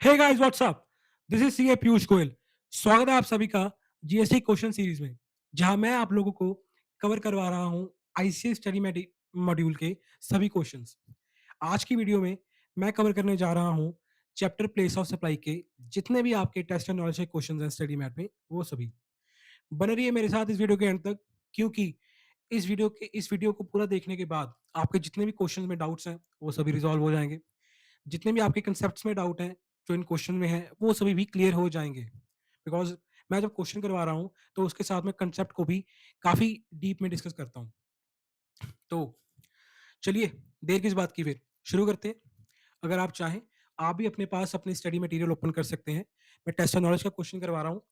Hey guys what's up, this is CA Piyush Goyal. स्वागत है आप सभी का जीएसटी क्वेश्चन सीरीज में, जहां मैं आप लोगों को कवर करवा रहा हूं आईसीएस स्टडी मॉड्यूल के सभी क्वेश्चंस। आज की वीडियो में मैं कवर करने जा रहा हूं चैप्टर प्लेस ऑफ सप्लाई के जितने भी आपके टेस्ट एंड नॉलेज के क्वेश्चंस हैं स्टडी मैट में, वो सभी। बने रहिए मेरे साथ इस वीडियो के एंड तक, क्योंकि इस वीडियो को पूरा देखने के बाद आपके जितने भी क्वेश्चन में डाउट्स हैं वो सभी रिजॉल्व हो जाएंगे। जितने भी आपके कंसेप्ट में डाउट हैं जो इन क्वेश्चन में है वो सभी भी क्लियर हो जाएंगे, बिकॉज मैं जब क्वेश्चन करवा रहा हूँ तो उसके साथ में कंसेप्ट को भी काफी डीप में डिस्कस करता हूँ। तो चलिए, देर किस बात की, फिर शुरू करते हैं। अगर आप चाहें, आप भी अपने पास अपने स्टडी मटेरियल ओपन कर सकते हैं। मैं टेस्ट ऑफ नॉलेज का क्वेश्चन करवा रहा हूँ,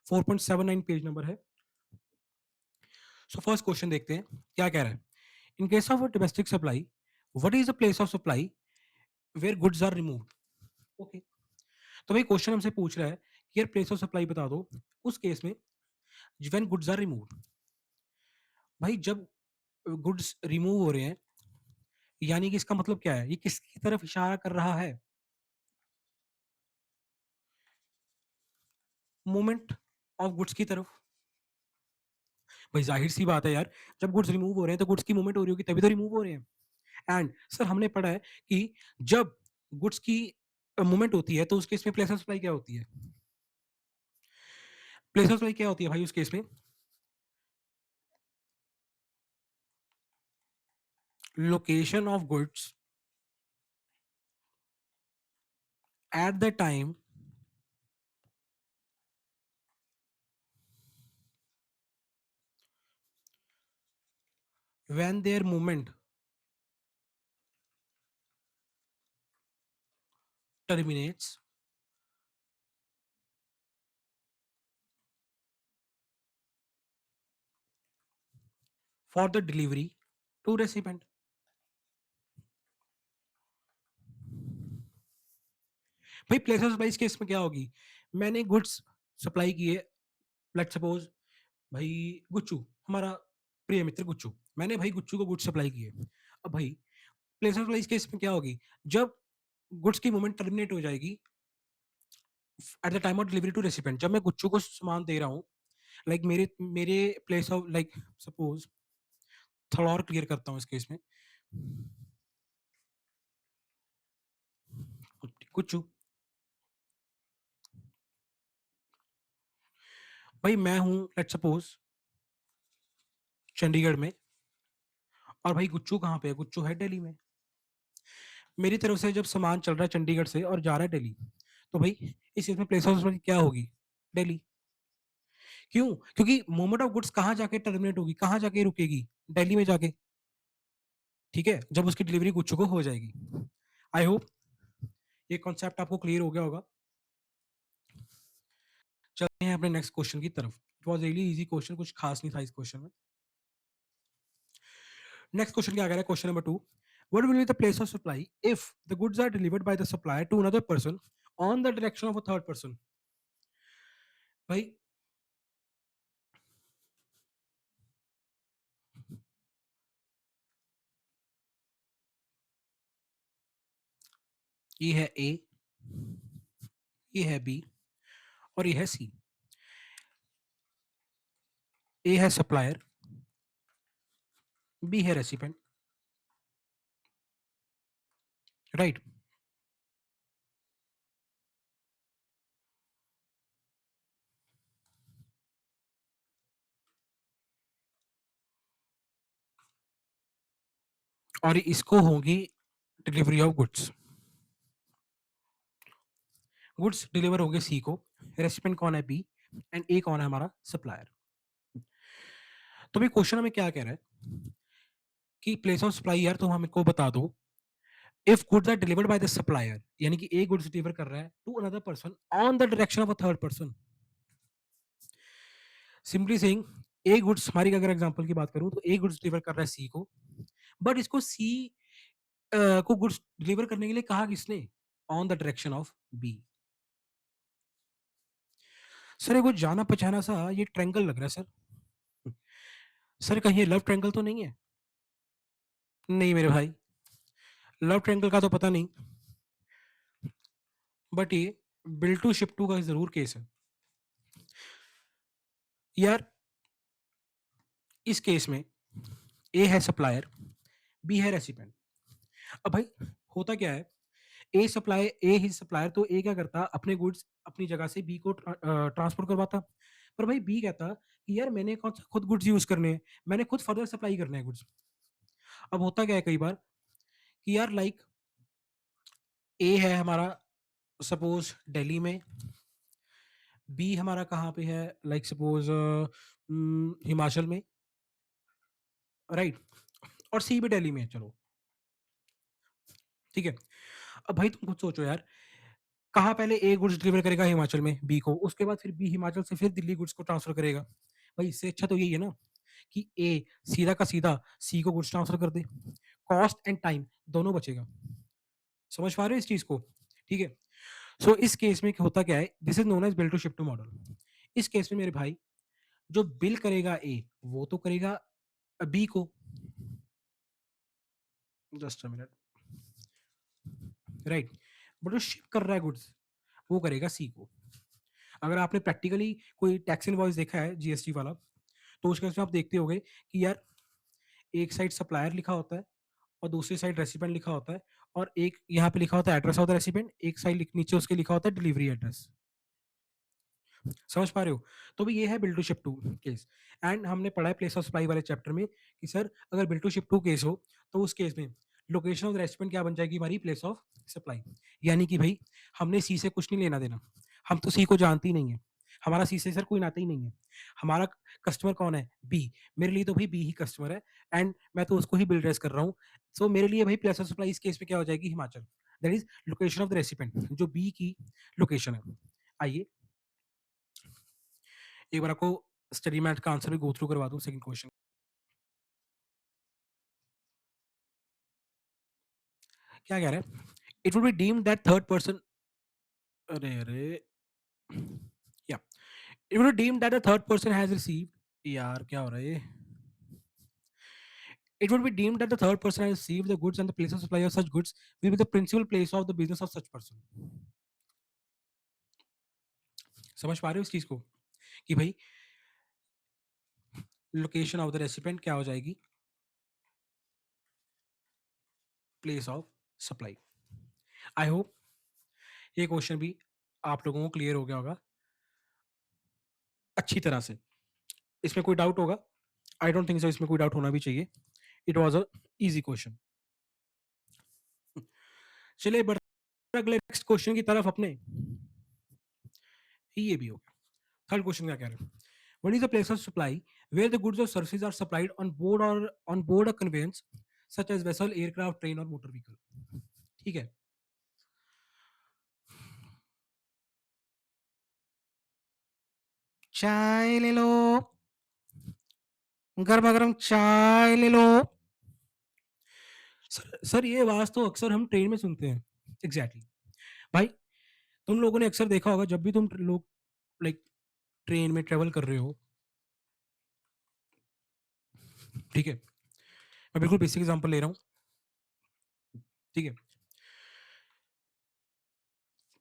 4.79 पेज नंबर है। सो फर्स्ट क्वेश्चन देखते हैं क्या कह रहा है। In case of domestic supply, what is the place of supply where goods are removed. Okay, तो भाई क्वेश्चन हमसे पूछ रहा है कि यार प्लेस ऑफ सप्लाई बता दो उस केस में व्हेन गुड्स आर रिमूव्ड। भाई जब गुड्स रिमूव हो रहे हैं, यानी कि इसका मतलब क्या है, ये किसकी तरफ इशारा कर रहा है? मूवमेंट ऑफ गुड्स की तरफ। भाई जाहिर सी बात है यार, जब गुड्स रिमूव हो रहे हैं तो गुड्स की मूवमेंट हो रही होगी, तभी तो रिमूव हो रहे हैं। एंड सर हमने पढ़ा है कि जब गुड्स की मूवमेंट होती है तो उस केस में प्लेस ऑफ सप्लाई क्या होती है? प्लेस ऑफ सप्लाई क्या होती है भाई उस केस में? Location of goods at the time when their movement terminates for the delivery to recipient। भाई प्लेस ऑफ सप्लाई केस में क्या होगी? मैंने गुड्स सप्लाई किए, लेट्स सपोज भाई गुच्चू, हमारा प्रिय मित्र गुच्चू, मैंने भाई गुच्चू को गुड्स सप्लाई किए। अब भाई प्लेस ऑफ सप्लाई केस में क्या होगी? जब गुड्स की मूवमेंट टर्मिनेट हो जाएगी at the time of delivery to recipient, जब मैं गुच्चू को सामान दे रहा हूँ, लाइक मेरे मेरे प्लेस ऑफ, लाइक सपोज, थोड़ा और क्लियर करता हूँ इस केस में। गुच्चू, भाई मैं हूँ लेट्स सपोज चंडीगढ़ में, और भाई गुच्चू कहाँ पे है? गुच्चू है दिल्ली में। मेरी तरफ से जब सामान चल रहा है चंडीगढ़ से और जा रहा है दिल्ली, तो भाई इस केस में प्लेस ऑफ क्या होगी? दिल्ली। क्यों? क्योंकि मूवमेंट ऑफ गुड्स कहाँ जाके टर्मिनेट होगी, कहाँ जाके रुकेगी? दिल्ली में जाके। ठीक है, जब उसकी डिलीवरी गुच्चू को हो जाएगी। आई होप ये कॉन्सेप्ट आपको क्लियर हो गया होगा। चलते हैं अपने नेक्स्ट क्वेश्चन की तरफ। It was really easy question, कुछ खास नहीं था इस क्वेश्चन में। नेक्स्ट क्वेश्चन क्या कह रहा है? Question number 2, what will be the place of supply if the goods are delivered by the supplier to another person on the direction of a third person। भाई ये है ए, ये है बी, और ये है सी। ए है सप्लायर, बी है रेसिपेंट, राइट। और इसको होगी delivery of goods. Goods deliver होंगे सी को, रेसिपेंट कौन है? बी, एंड ए कौन है? हमारा सप्लायर। तो भाई क्वेश्चन हमें क्या कह रहा है कि प्लेस ऑफ सप्लाई, यार तुम हमको बता दो, if goods are delivered by the supplier, यानी कि ए गुड्स डिलीवर कर रहा है to another person on the direction of a third person. Simply saying, a goods, हमारी अगर एग्जांपल की बात करूं तो ए गुड्स डिलीवर कर रहा है सी को, बट इसको सी को गुड्स डिलीवर करने के लिए कहा किसने? On the direction of b. Sir ये कुछ जाना पहचाना सा ये ट्रायंगल लग रहा है सर। सर कहीं ये लव ट्रायंगल तो नहीं है? नहीं मेरे भाई, लव ट्रायंगल का तो पता नहीं, बट ये बिल्ड टू शिप टू का ज़रूर केस है। यार, इस केस में ए है सप्लायर, बी है रेसिपिएंट। अब भाई होता क्या है, ए ही सप्लायर, तो ए क्या करता, अपने गुड्स अपनी जगह से बी को ट्रांसपोर्ट करवाता। पर भाई बी कहता कि यार मैंने कौन सा खुद गुड्स यूज करने हैं, मैंने खुद फर्दर सप्लाई करने हैं गुड्स। अब होता क्या है कई बार कि यार लाइक ए है हमारा सपोज दिल्ली में, बी हमारा कहाँ पे है, लाइक सपोज हिमाचल में, राइट, और सी भी दिल्ली में है, चलो ठीक है। अब भाई तुम खुद सोचो यार, कहाँ पहले ए गुड्स डिलीवर करेगा हिमाचल में बी को, उसके बाद फिर बी हिमाचल से फिर दिल्ली गुड्स को ट्रांसफर करेगा। भाई इससे अच्छा तो यही है ना कि ए सीधा का सीधा सी को गुड्स ट्रांसफर कर दे, कॉस्ट एंड टाइम दोनों बचेगा। समझ पा रहे हो इस चीज को? ठीक है। सो इस केस में होता क्या है, this is known as bill to ship to model. इस केस में मेरे भाई जो बिल करेगा ए वो तो करेगा बी को, just a minute, right, but जो शिप कर रहा है गुड्स वो करेगा सी को। अगर आपने प्रैक्टिकली कोई टैक्स इनवॉइस देखा है जीएसटी वाला, तो उसके उसमें आप देखते होगे कि यार एक साइड सप्लायर लिखा होता है और दूसरी साइड रेसिपेंट लिखा होता है, और एक यहाँ पे लिखा होता है एड्रेस ऑफ द रेसिपेंट, एक साइड नीचे उसके लिखा होता है डिलीवरी एड्रेस। समझ पा रहे हो? तो भी ये है bill to ship to case. And हमने पढ़ा है प्लेस ऑफ सप्लाई वाले चैप्टर में कि सर अगर bill to ship to case हो तो उस केस में लोकेशन ऑफ द रेसिपेंट क्या बन जाएगी, हमारी प्लेस ऑफ सप्लाई। यानी कि भाई हमने सी से कुछ नहीं लेना देना, हम तो सी को जानते ही नहीं है, हमारा सी से सर कोई नाता ही नहीं है। हमारा कस्टमर कौन है, बी। मेरे लिए तो भाई बी ही कस्टमर है, एंड मैं तो उसको ही बिल रेस कर रहा हूँ। सो मेरे लिए भाई प्लेस ऑफ सप्लाई इस केस में क्या हो जाएगी, Himachal. That is location of the recipient, जो बी की लोकेशन है। आइए एक बार आपको स्टडी मैथ का आंसर भी गो थ्रू करवा दूं, सेकंड क्वेश्चन। क्या कह रहा है, it would be deemed that third person, अरे अरे, या it would be deemed that the third person has received, यार क्या हो रहा है ये, it would be deemed that the third person has received the goods and the place of supply of such goods will be the principal place of the business of such person। समझ पा रहे हो इस चीज को कि भाई location of the recipient क्या हो जाएगी, place of supply. I hope ये क्वेश्चन भी आप लोगों को क्लियर हो गया होगा अच्छी तरह से। इसमें कोई डाउट होगा? आई डोंट थिंक सो, इसमें कोई डाउट होना भी चाहिए। It was a easy question. चलिए बढ़ते अगले नेक्स्ट क्वेश्चन की तरफ अपने। ये भी हो गया। थर्ड क्वेश्चन क्या कह रहे हैं, what is the place of supply where the goods और services are supplied on board और on board a conveyance such as vessel, aircraft, train और मोटर व्हीकल। ठीक है, चाय ले लो, गर्मा गर्म चाय ले लो। सर ये आवाज तो अक्सर हम ट्रेन में सुनते हैं। एग्जैक्टली भाई, तुम लोगों ने अक्सर देखा होगा जब भी तुम लोग लाइक ट्रेन में ट्रेवल कर रहे हो, ठीक है, मैं बिल्कुल बेसिक एग्जांपल ले रहा हूँ, ठीक है,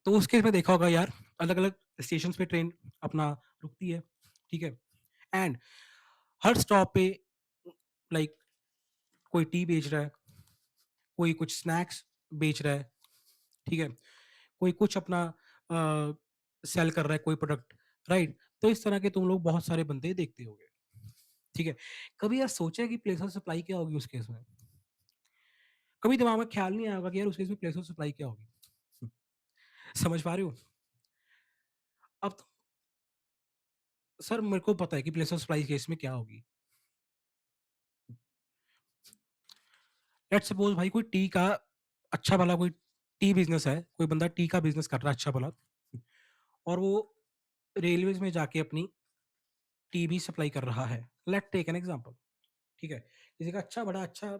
तो उसके में देखा होगा यार अलग अलग स्टेशन पे ट्रेन अपना रुकती है, ठीक है, एंड हर स्टॉप पे लाइक कोई टी बेच रहा है, कोई कुछ स्नैक्स बेच रहा है, ठीक है, कोई कुछ अपना सेल कर रहा है कोई प्रोडक्ट, राइट। तो इस तरह के तुम लोग बहुत सारे बंदे देखते होगे, ठीक है। कभी यार सोचा कि प्लेस ऑफ सप्लाई क्या होगी उस केस में? कभी दिमाग में ख्याल नहीं आया होगा कि यार उस केस में प्लेस ऑफ सप्लाई क्या होगी? समझ पा रहे हो? अब तो, सर मेरे को पता है कि प्लेस ऑफ सप्लाई केस में क्या होगी। लेट्स सपोज भाई कोई टी का अच्छा भला कोई टी बिजनेस है, कोई बंदा टी का बिजनेस कर रहा है अच्छा भला, और वो रेलवेज में जाके अपनी टी भी सप्लाई कर रहा है। लेट टेक एन एग्जांपल, ठीक है, किसी का अच्छा बड़ा अच्छा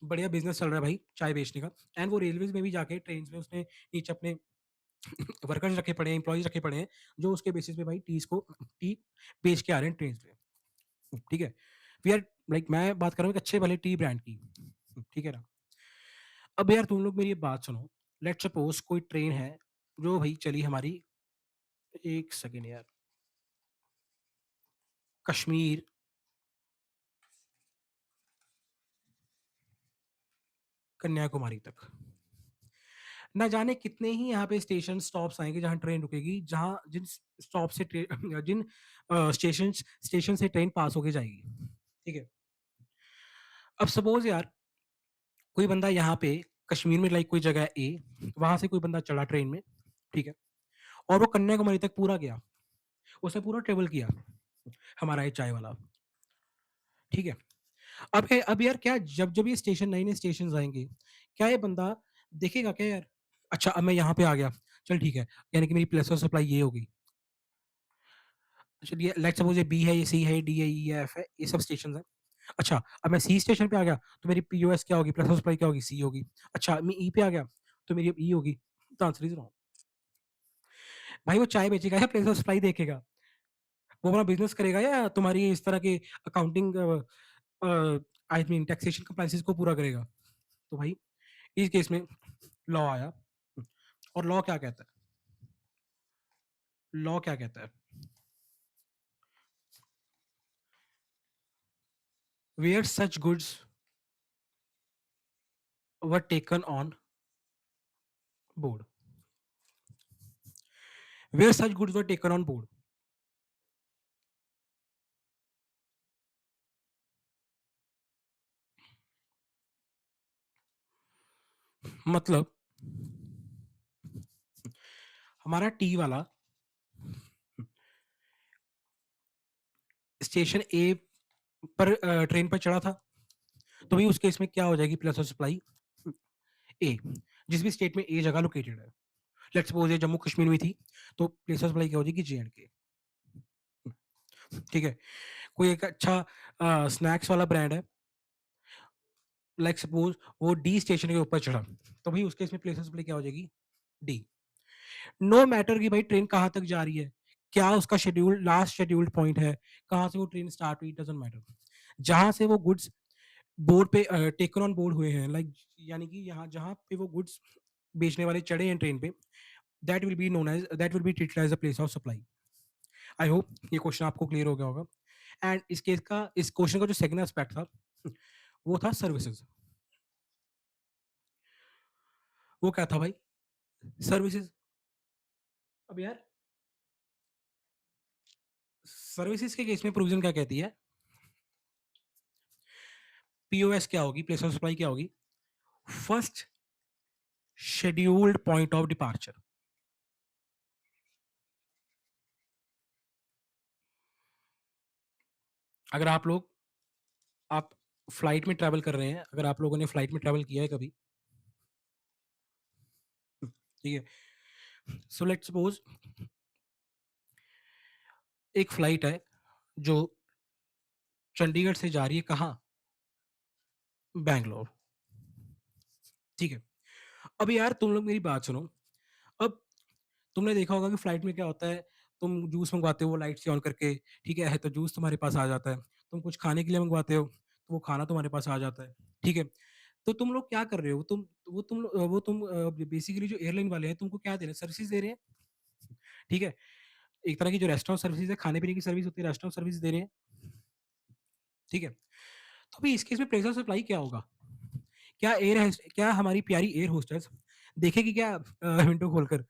बढ़िया बिजनेस चल रहा है भाई चाय बेचने का, एंड वो रेलवेज में भी जाके ट्रेन में उसने नीचे अपने वर्कर्स रखे पड़े हैं, एम्प्लॉयज रखे पड़े हैं, जो उसके बेसिस पे भाई टी बेच के आ रहे हैं ट्रेन पे, ठीक है। वी आर लाइक मैं बात कर रहा हूँ एक अच्छे भले टी ब्रांड की, ठीक है ना। अब यार तुम लोग मेरी ये बात सुनो, लेट सपोज कोई ट्रेन है जो भाई चली हमारी, एक सेकेंड यार, कश्मीर, कन्याकुमारी तक। ना जाने कितने ही यहाँ पे स्टेशन स्टॉप्स आएंगे जहाँ ट्रेन रुकेगी, जहाँ जिन स्टॉप से जिन स्टेशन स्टेशन से ट्रेन पास होके जाएगी। ठीक है, अब सपोज यार कोई बंदा यहाँ पे कश्मीर में, लाइक कोई जगह ए, वहां से कोई बंदा चढ़ा ट्रेन में, ठीक है, और वो कन्याकुमारी तक पूरा गया, उसने पूरा ट्रेवल किया, हमारा ये चाय वाला, ठीक है। अब यार क्या, जब जब ये स्टेशन, नए नए स्टेशन आएंगे, क्या ये बंदा देखेगा क्या यार, अच्छा अब मैं यहाँ पे आ गया, चल ठीक है, यानी कि मेरी प्लेस ऑफ सप्लाई ये होगी, चलिए लेट्स सपोज ये बी है, ये सी है, डी है, ई है, एफ है, ये सब स्टेशन है। अच्छा अब मैं सी स्टेशन पे आ गया, तो मेरी पीओएस क्या होगी, प्लेस ऑफ सप्लाई क्या होगी, सी होगी। अच्छा मैं ई पे आ गया, तो मेरी अब ई होगी। तो आंसर इज रॉन्ग। भाई वो चाय बेचेगा या प्लेस ऑफ सप्लाई देखेगा? वो अपना बिजनेस करेगा या तुम्हारी इस तरह के accounting, I mean taxation compliances को पूरा करेगा? तो भाई इस केस में लॉ आया, और लॉ क्या कहता है, लॉ क्या कहता है, where such goods were taken on board, where such goods were taken on board, मतलब हमारा टी वाला स्टेशन ए पर ट्रेन पर चढ़ा था, तो भाई उस केस में क्या हो जाएगी प्लेस ऑफ सप्लाई, ए, जिस भी स्टेट में ए जगह लोकेटेड है, लेट्स सपोज ये जम्मू कश्मीर में थी, तो प्लेस ऑफ सप्लाई क्या हो जाएगी, जे एंड के। ठीक है, कोई एक अच्छा स्नैक्स वाला ब्रांड है, लाइक सपोज वो डी स्टेशन के ऊपर चढ़ा, तो भाई उस केस में प्लेस ऑफ सप्लाई क्या हो जाएगी, डी। नो मैटर कि भाई ट्रेन कहाँ तक जा रही है, क्या उसका शेड्यूल लास्ट शेड्यूल्ड पॉइंट है, कहाँ से वो ट्रेन स्टार्ट हुई, डजंट मैटर, जहां से वो गुड्स बोर्ड पे टेकन ऑन बोर्ड हुए हैं, लाइक यानी कि यहाँ जहाँ पे वो गुड्स बेचने वाले चढ़े हैं ट्रेन पे, that will be known as, that will be treated as a place of supply. I hope ये क्वेश्चन आपको क्लियर हो गया होगा। एंड इस केस का, इस क्वेश्चन का जो सेकंड एस्पेक्ट था वो था सर्विसेज। वो क्या था भाई, सर्विसेज। अब यार सर्विसेज के केस में प्रोविजन क्या कहती है, पीओएस क्या होगी, प्लेस ऑफ सप्लाई क्या होगी, first scheduled point of departure. अगर आप फ्लाइट में ट्रैवल कर रहे हैं, अगर आप लोगों ने फ्लाइट में ट्रैवल किया है कभी, ठीक है, सो लेट्स सपोज एक फ्लाइट है जो चंडीगढ़ से जा रही है कहाँ, बैंगलोर, ठीक है। अब यार तुम लोग मेरी बात सुनो, अब तुमने देखा होगा कि फ्लाइट में क्या होता है, तुम जूस मंगवाते हो वो लाइट से ऑन करके, ठीक है, तो जूस तुम्हारे पास आ जाता है, तुम कुछ खाने के लिए मंगवाते हो तो वो खाना तुम्हारे पास आ जाता है, ठीक है। तो तुम लोग क्या कर रहे हो, तुम बेसिकली जो एयरलाइन वाले हैं तुमको क्या दे रहे हैं, सर्विसेज दे रहे हैं, ठीक है। एक तरह की जो रेस्टोरेंट सर्विस है, खाने पीने की सर्विस होती है, रेस्टोरेंट सर्विस दे रहे हैं, ठीक है। तो अभी इस केस में प्रेशर सप्लाई क्या होगा, क्या हमारी प्यारी एयर होस्टेस देखेगी क्या विंडो खोलकर,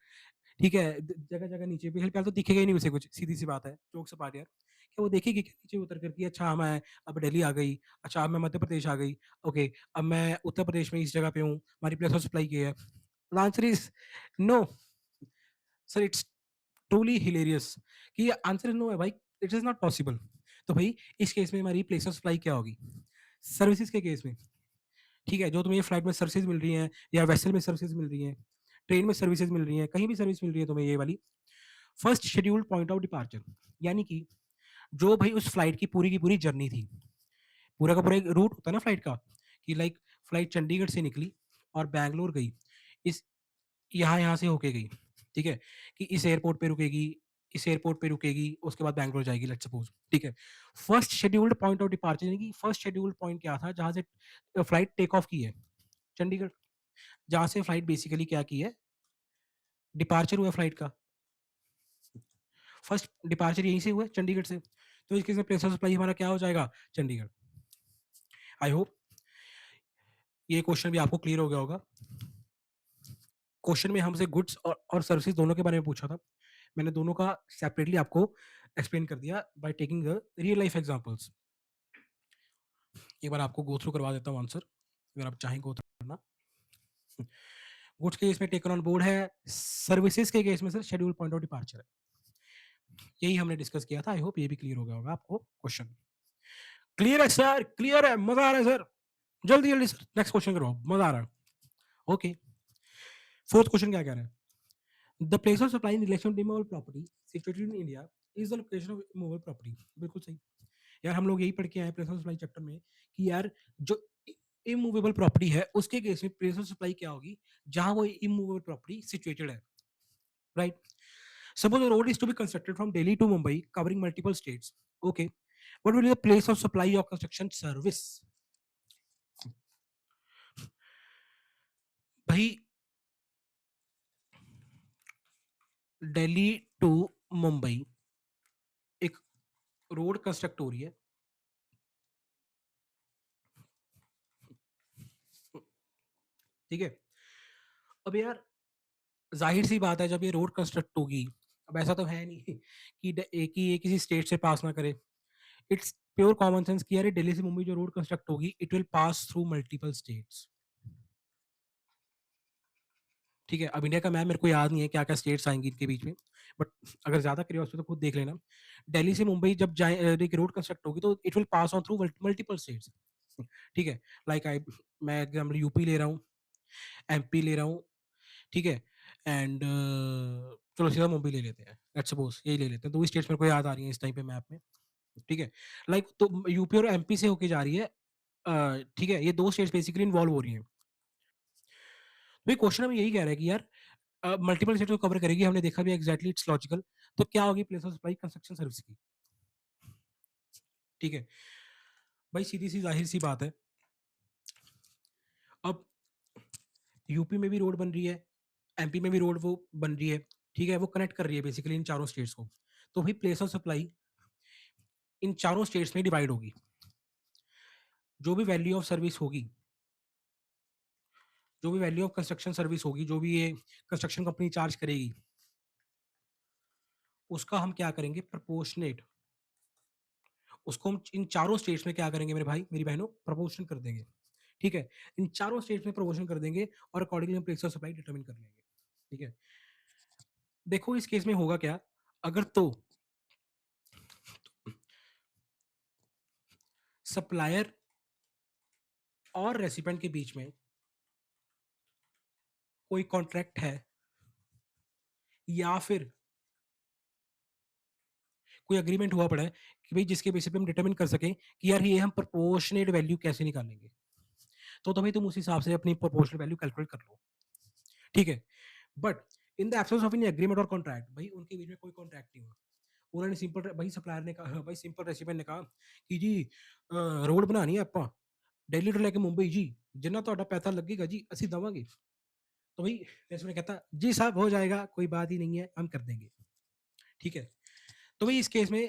ठीक है, जगह जगह नीचे भी फिलहाल तो दिखेगा ही नहीं उसे कुछ, सीधी सी बात है, जोक से पार्ट यार, क्या वो देखेगी क्या नीचे उतर कर कि अच्छा मैं अब दिल्ली आ गई, अच्छा अब मैं मध्य प्रदेश आ गई, ओके अब मैं उत्तर प्रदेश में इस जगह पे हूँ, हमारी प्लेस ऑफ सप्लाई की है। Answer is no sir, it's truly hilarious कि आंसर इज नो है भाई, इट इज नॉट पॉसिबल। तो भाई इस केस में हमारी प्लेस ऑफ सप्लाई क्या होगी, सर्विसेज के केस में, ठीक है, जो तुम्हें फ्लाइट में सर्विसेज मिल रही हैं या वेसल में सर्विसेज मिल रही हैं, ट्रेन में सर्विसेज मिल रही हैं, कहीं भी सर्विस मिल रही है तुम्हें ये वाली, first scheduled point of departure, यानी कि जो भाई उस फ्लाइट की पूरी जर्नी थी, पूरा का पूरा एक रूट होता है ना फ्लाइट का, कि लाइक फ्लाइट चंडीगढ़ से निकली और बैंगलोर गई, इस यहाँ से होके गई, ठीक है, कि इस एयरपोर्ट पे रुकेगी, इस एयरपोर्ट पे रुकेगी, उसके बाद बैंगलोर जाएगी, लेट्स सपोज, ठीक है। First scheduled point of departure, यानी कि फर्स्ट शेड्यूल्ड पॉइंट क्या था, जहां से फ्लाइट टेक ऑफ की है, चंडीगढ़, जहां से फ्लाइट बेसिकली क्या की है, डिपार्चर हुआ फ्लाइट का, फर्स्ट डिपार्चर यहीं से हुआ है चंडीगढ़ से, तो इस केस में प्लेस ऑफ सप्लाई हमारा क्या हो जाएगा, चंडीगढ़। आई होप ये क्वेश्चन भी आपको क्लियर हो गया होगा। क्वेश्चन में हमसे गुड्स और सर्विसेज दोनों के बारे में पूछा था, मैंने दोनों का सेपरेटली आपको एक्सप्लेन कर दिया by taking the real life examples. एक बार आपको गो थ्रू करवा देता हूँ आंसर, अगर आप चाहें गो थ्रू करना। गुड्स के केस में टेकन ऑन बोर्ड है, सर्विसेज के केस में sir schedule point of departure है, यही हमने डिस्कस किया था। आई होप ये भी क्लियर हो गया होगा आपको क्वेश्चन। क्लियर है सर, क्लियर है, मजा आ रहा है सर, जल्दी जल्दी सर नेक्स्ट क्वेश्चन करो, मजा आ रहा है। ओके, फोर्थ क्वेश्चन क्या कह रहा है, the place of supply in relation to immovable property situated in India is the location of immovable property. बिल्कुल सही यार, हम लोग यही पढ़ के आए प्लेस ऑफ सप्लाई चैप्टर में कि यार जो इमूवेबल प्रॉपर्टी है उसके केस में प्लेस ऑफ सप्लाई क्या होगी, जहां वो इमूवेबल प्रॉपर्टी सिचुएटेड है, right. Suppose a road is to be constructed from Delhi to Mumbai, covering multiple states. Okay, what will be the place of supply of construction service? भाई Delhi to Mumbai एक road construct हो रही है, ठीक है। अब यार जाहिर सी बात है जब ये रोड कंस्ट्रक्ट होगी, अब ऐसा तो है नहीं कि एक ही किसी स्टेट से पास ना करे, इट्स प्योर कॉमन सेंस कि यार दिल्ली से मुंबई जो रोड कंस्ट्रक्ट होगी it will pass through multiple states, ठीक है। अब इंडिया का मैप मेरे को याद नहीं है क्या क्या स्टेट्स आएंगी इनके बीच में, बट अगर ज्यादा क्यूरियोसिटी तो खुद देख लेना। दिल्ली से मुंबई जब जाए एक रोड कंस्ट्रक्ट होगी तो it will pass on through multiple states, ठीक है। लाइक आई मैं एग्जाम्पल यूपी ले रहा हूँ, एमपी ले रहा हूँ, ठीक है, एंड चलो सीधा मुंबई ले लेते हैं, लेट्स सपोज यही ले लेते हैं, दो स्टेट्स मेरे को याद आ रही हैं इस टाइम पे मैप में, ठीक है। लाइक तो यूपी और एमपी से होके जा रही है, ठीक है, ये दो स्टेट्स बेसिकली इन्वॉल्व हो रही हैं। तो ये क्वेश्चन हम यही कह रहे हैं कि यार मल्टीपल स्टेट को कवर करेगी, हमने देखा भी एग्जैक्टली इट्स लॉजिकल, तो क्या होगी place of supply construction service की, ठीक है। भाई सीधी सी जाहिर सी बात है, अब यूपी में भी रोड बन रही है, एमपी में भी रोड वो बन रही है, ठीक है, वो कनेक्ट कर रही है बेसिकली इन चारों स्टेट्स को, तो भाई प्लेस ऑफ सप्लाई इन चारों स्टेट्स में डिवाइड होगी, जो भी वैल्यू ऑफ सर्विस होगी, जो भी वैल्यू ऑफ कंस्ट्रक्शन सर्विस होगी, जो भी ये कंस्ट्रक्शन कंपनी चार्ज करेगी, उसका हम क्या करेंगे प्रपोर्शनेट, उसको हम इन चारों स्टेट्स में क्या करेंगे मेरे भाई मेरी बहनों, प्रपोर्शन कर देंगे, ठीक है। इन चारों स्टेट्स में प्रपोर्शन कर देंगे और अकॉर्डिंगली हम प्लेस ऑफ सप्लाई डिटरमिन कर लेंगे, ठीक है। देखो इस केस में होगा क्या, अगर तो सप्लायर और रेसिपेंट के बीच में कोई कॉन्ट्रैक्ट है, या फिर कोई एग्रीमेंट हुआ पड़ा है कि भाई जिसके बेसिस पे हम डिटरमिन कर सकें कि यार ये हम प्रोपोर्शनेट वैल्यू कैसे निकालेंगे, तो भाई तुम उस हिसाब से अपनी प्रोपोर्शनल वैल्यू कैलकुलेट कर लो, ठीक है। But in the absence of any agreement और कॉन्ट्रैक्ट, भाई उनके बीच में कोई कॉन्ट्रैक्ट नहीं हुआ, उन्होंने सिंपल भाई सप्लायर ने कहा, भाई सिंपल रेसिपेंट ने कहा कि जी रोड बनानी है ਆਪਾਂ दिल्ली ਤੋਂ ਲੈ ਕੇ मुंबई जी, जिन्ना ਤੁਹਾਡਾ पैसा लगेगा जी ਅਸੀਂ दवांगे, तो भाई रेसिपेंट कहता जी साहब हो जाएगा, कोई बात ही नहीं है, हम कर देंगे, ठीक है। तो भाई इस केस में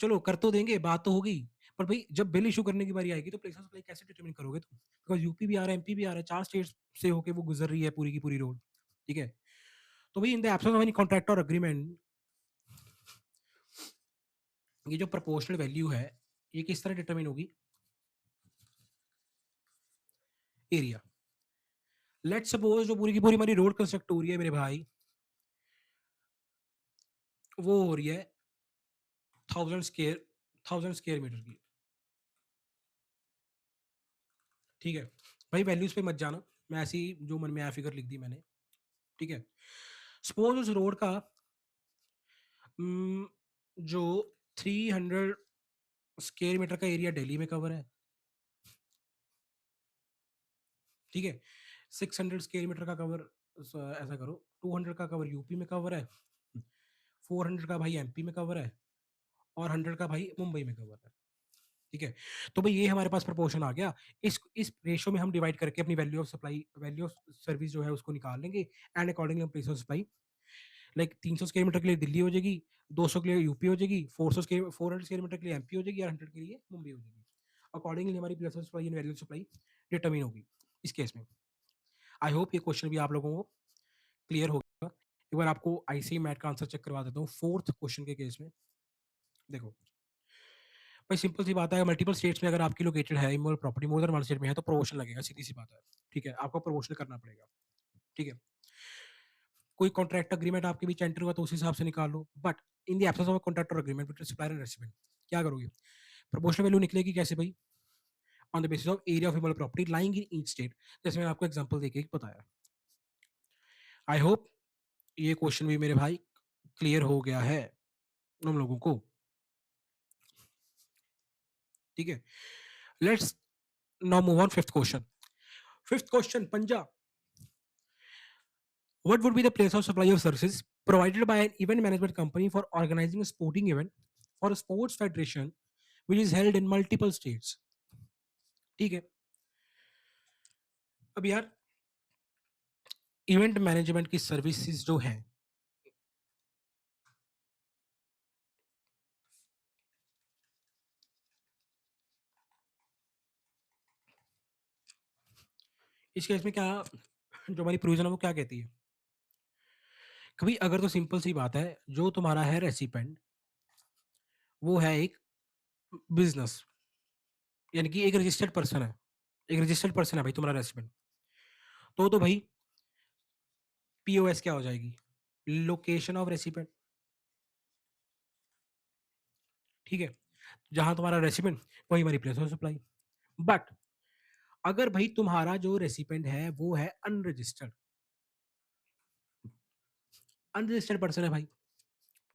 चलो कर तो देंगे, बात तो होगी, पर भाई जब बिल इशू करने की बारी आएगी तो प्लेस ऑफ सप्लाई कैसे डिटरमिन करोगे तुम, बिकॉज यूपी भी आ रहा है, एमपी भी आ रहा है, चार स्टेट्स से होके वो गुजर रही है पूरी की पूरी रोड, ठीक है। तो भाई इन the absence of any contract और एग्रीमेंट, ये जो प्रोपोर्शनल वैल्यू है ये किस तरह डिटरमिन होगी, एरिया। लेट्स सपोज जो पूरी की पूरी हमारी रोड कंस्ट्रक्ट हो रही है मेरे भाई, वो हो रही है 1000 स्क्वायर मीटर की, ठीक है। भाई वैल्यूज पे मत जाना, मैं ऐसी जो मन में आया फिगर लिख दी मैंने, ठीक है। सपोज उस रोड का जो 300 स्क्वायर मीटर का एरिया दिल्ली में कवर है, ठीक है। 600 स्क्वायर मीटर का कवर, ऐसा करो 200 का कवर यूपी में कवर है, 400 का भाई एमपी में कवर है, और 100 का भाई मुंबई में कवर है, ठीक है? तो भई ये हमारे पास प्रोपोर्शन आ गया। इस रेशियो में हम डिवाइड करके अपनी वैल्यू ऑफ सर्विस जो है उसको निकाल लेंगे एंड अकॉर्डिंगली हम place of supply like 300 square metre के लिए दिल्ली हो जाएगी, 200 के लिए यूपी हो जाएगी, 400 स्क्वायर मीटर के लिए एमपी हो जाएगी और 100 के लिए मुंबई हो जाएगी। अकॉर्डिंगली हमारी place of supply and value of supply determine होगी इस केस में। आई होप ये क्वेश्चन भी आप लोगों को क्लियर हो गया। एक बार आपको आईसीएआई मैथ का आंसर चेक करवा देता हूँ 4th क्वेश्चन के केस में। देखो, भाई सिंपल सी बात है, मल्टीपल स्टेट्स में अगर आपकी लोकेटेड है immovable property more than one state में है तो प्रोपोर्शन लगेगा, सीधी सी बात है। ठीक है? आपको प्रोपोर्शन करना पड़ेगा। ठीक है? कोई कॉन्ट्रैक्ट एग्रीमेंट आपके बीच एंटर हुआ तो उस हिसाब से निकाल लो। But in the absence of a contract और agreement between supplier and recipient, क्या करोगे? प्रोपोर्शनल वैल्यू निकलेगी कैसे भाई? On the basis of area of immovable property lying in each state, जैसे मैंने आपको एग्जांपल देके बताया। आई होप ये क्वेश्चन भी मेरे भाई क्लियर हो गया है हम लोगों को। ठीक है? Let's now move on fifth question. Fifth question पंजा, what would be the place of supply of services provided by an event management company for organizing a sporting event for a sports federation which is held in multiple states? ठीक है? अब यार event management की services जो है, इस case में क्या जो हमारी प्रोविजन है वो क्या कहती है? कभी अगर तो सिंपल सी बात है, जो तुम्हारा है रेसिपेंट वो है एक बिजनेस, यानी कि एक रजिस्टर्ड पर्सन है, एक रजिस्टर्ड पर्सन है भाई तुम्हारा रेसिपेंट। तो भाई पीओएस क्या हो जाएगी? Location of recipient. ठीक है? जहां तुम्हारा रेसिपेंट वही हमारी प्लेस ऑफ सप्लाई। बट अगर भाई तुम्हारा जो रेसिपेंट है वो है अनरजिस्टर्ड, अनरजिस्टर्ड पर्सन है भाई।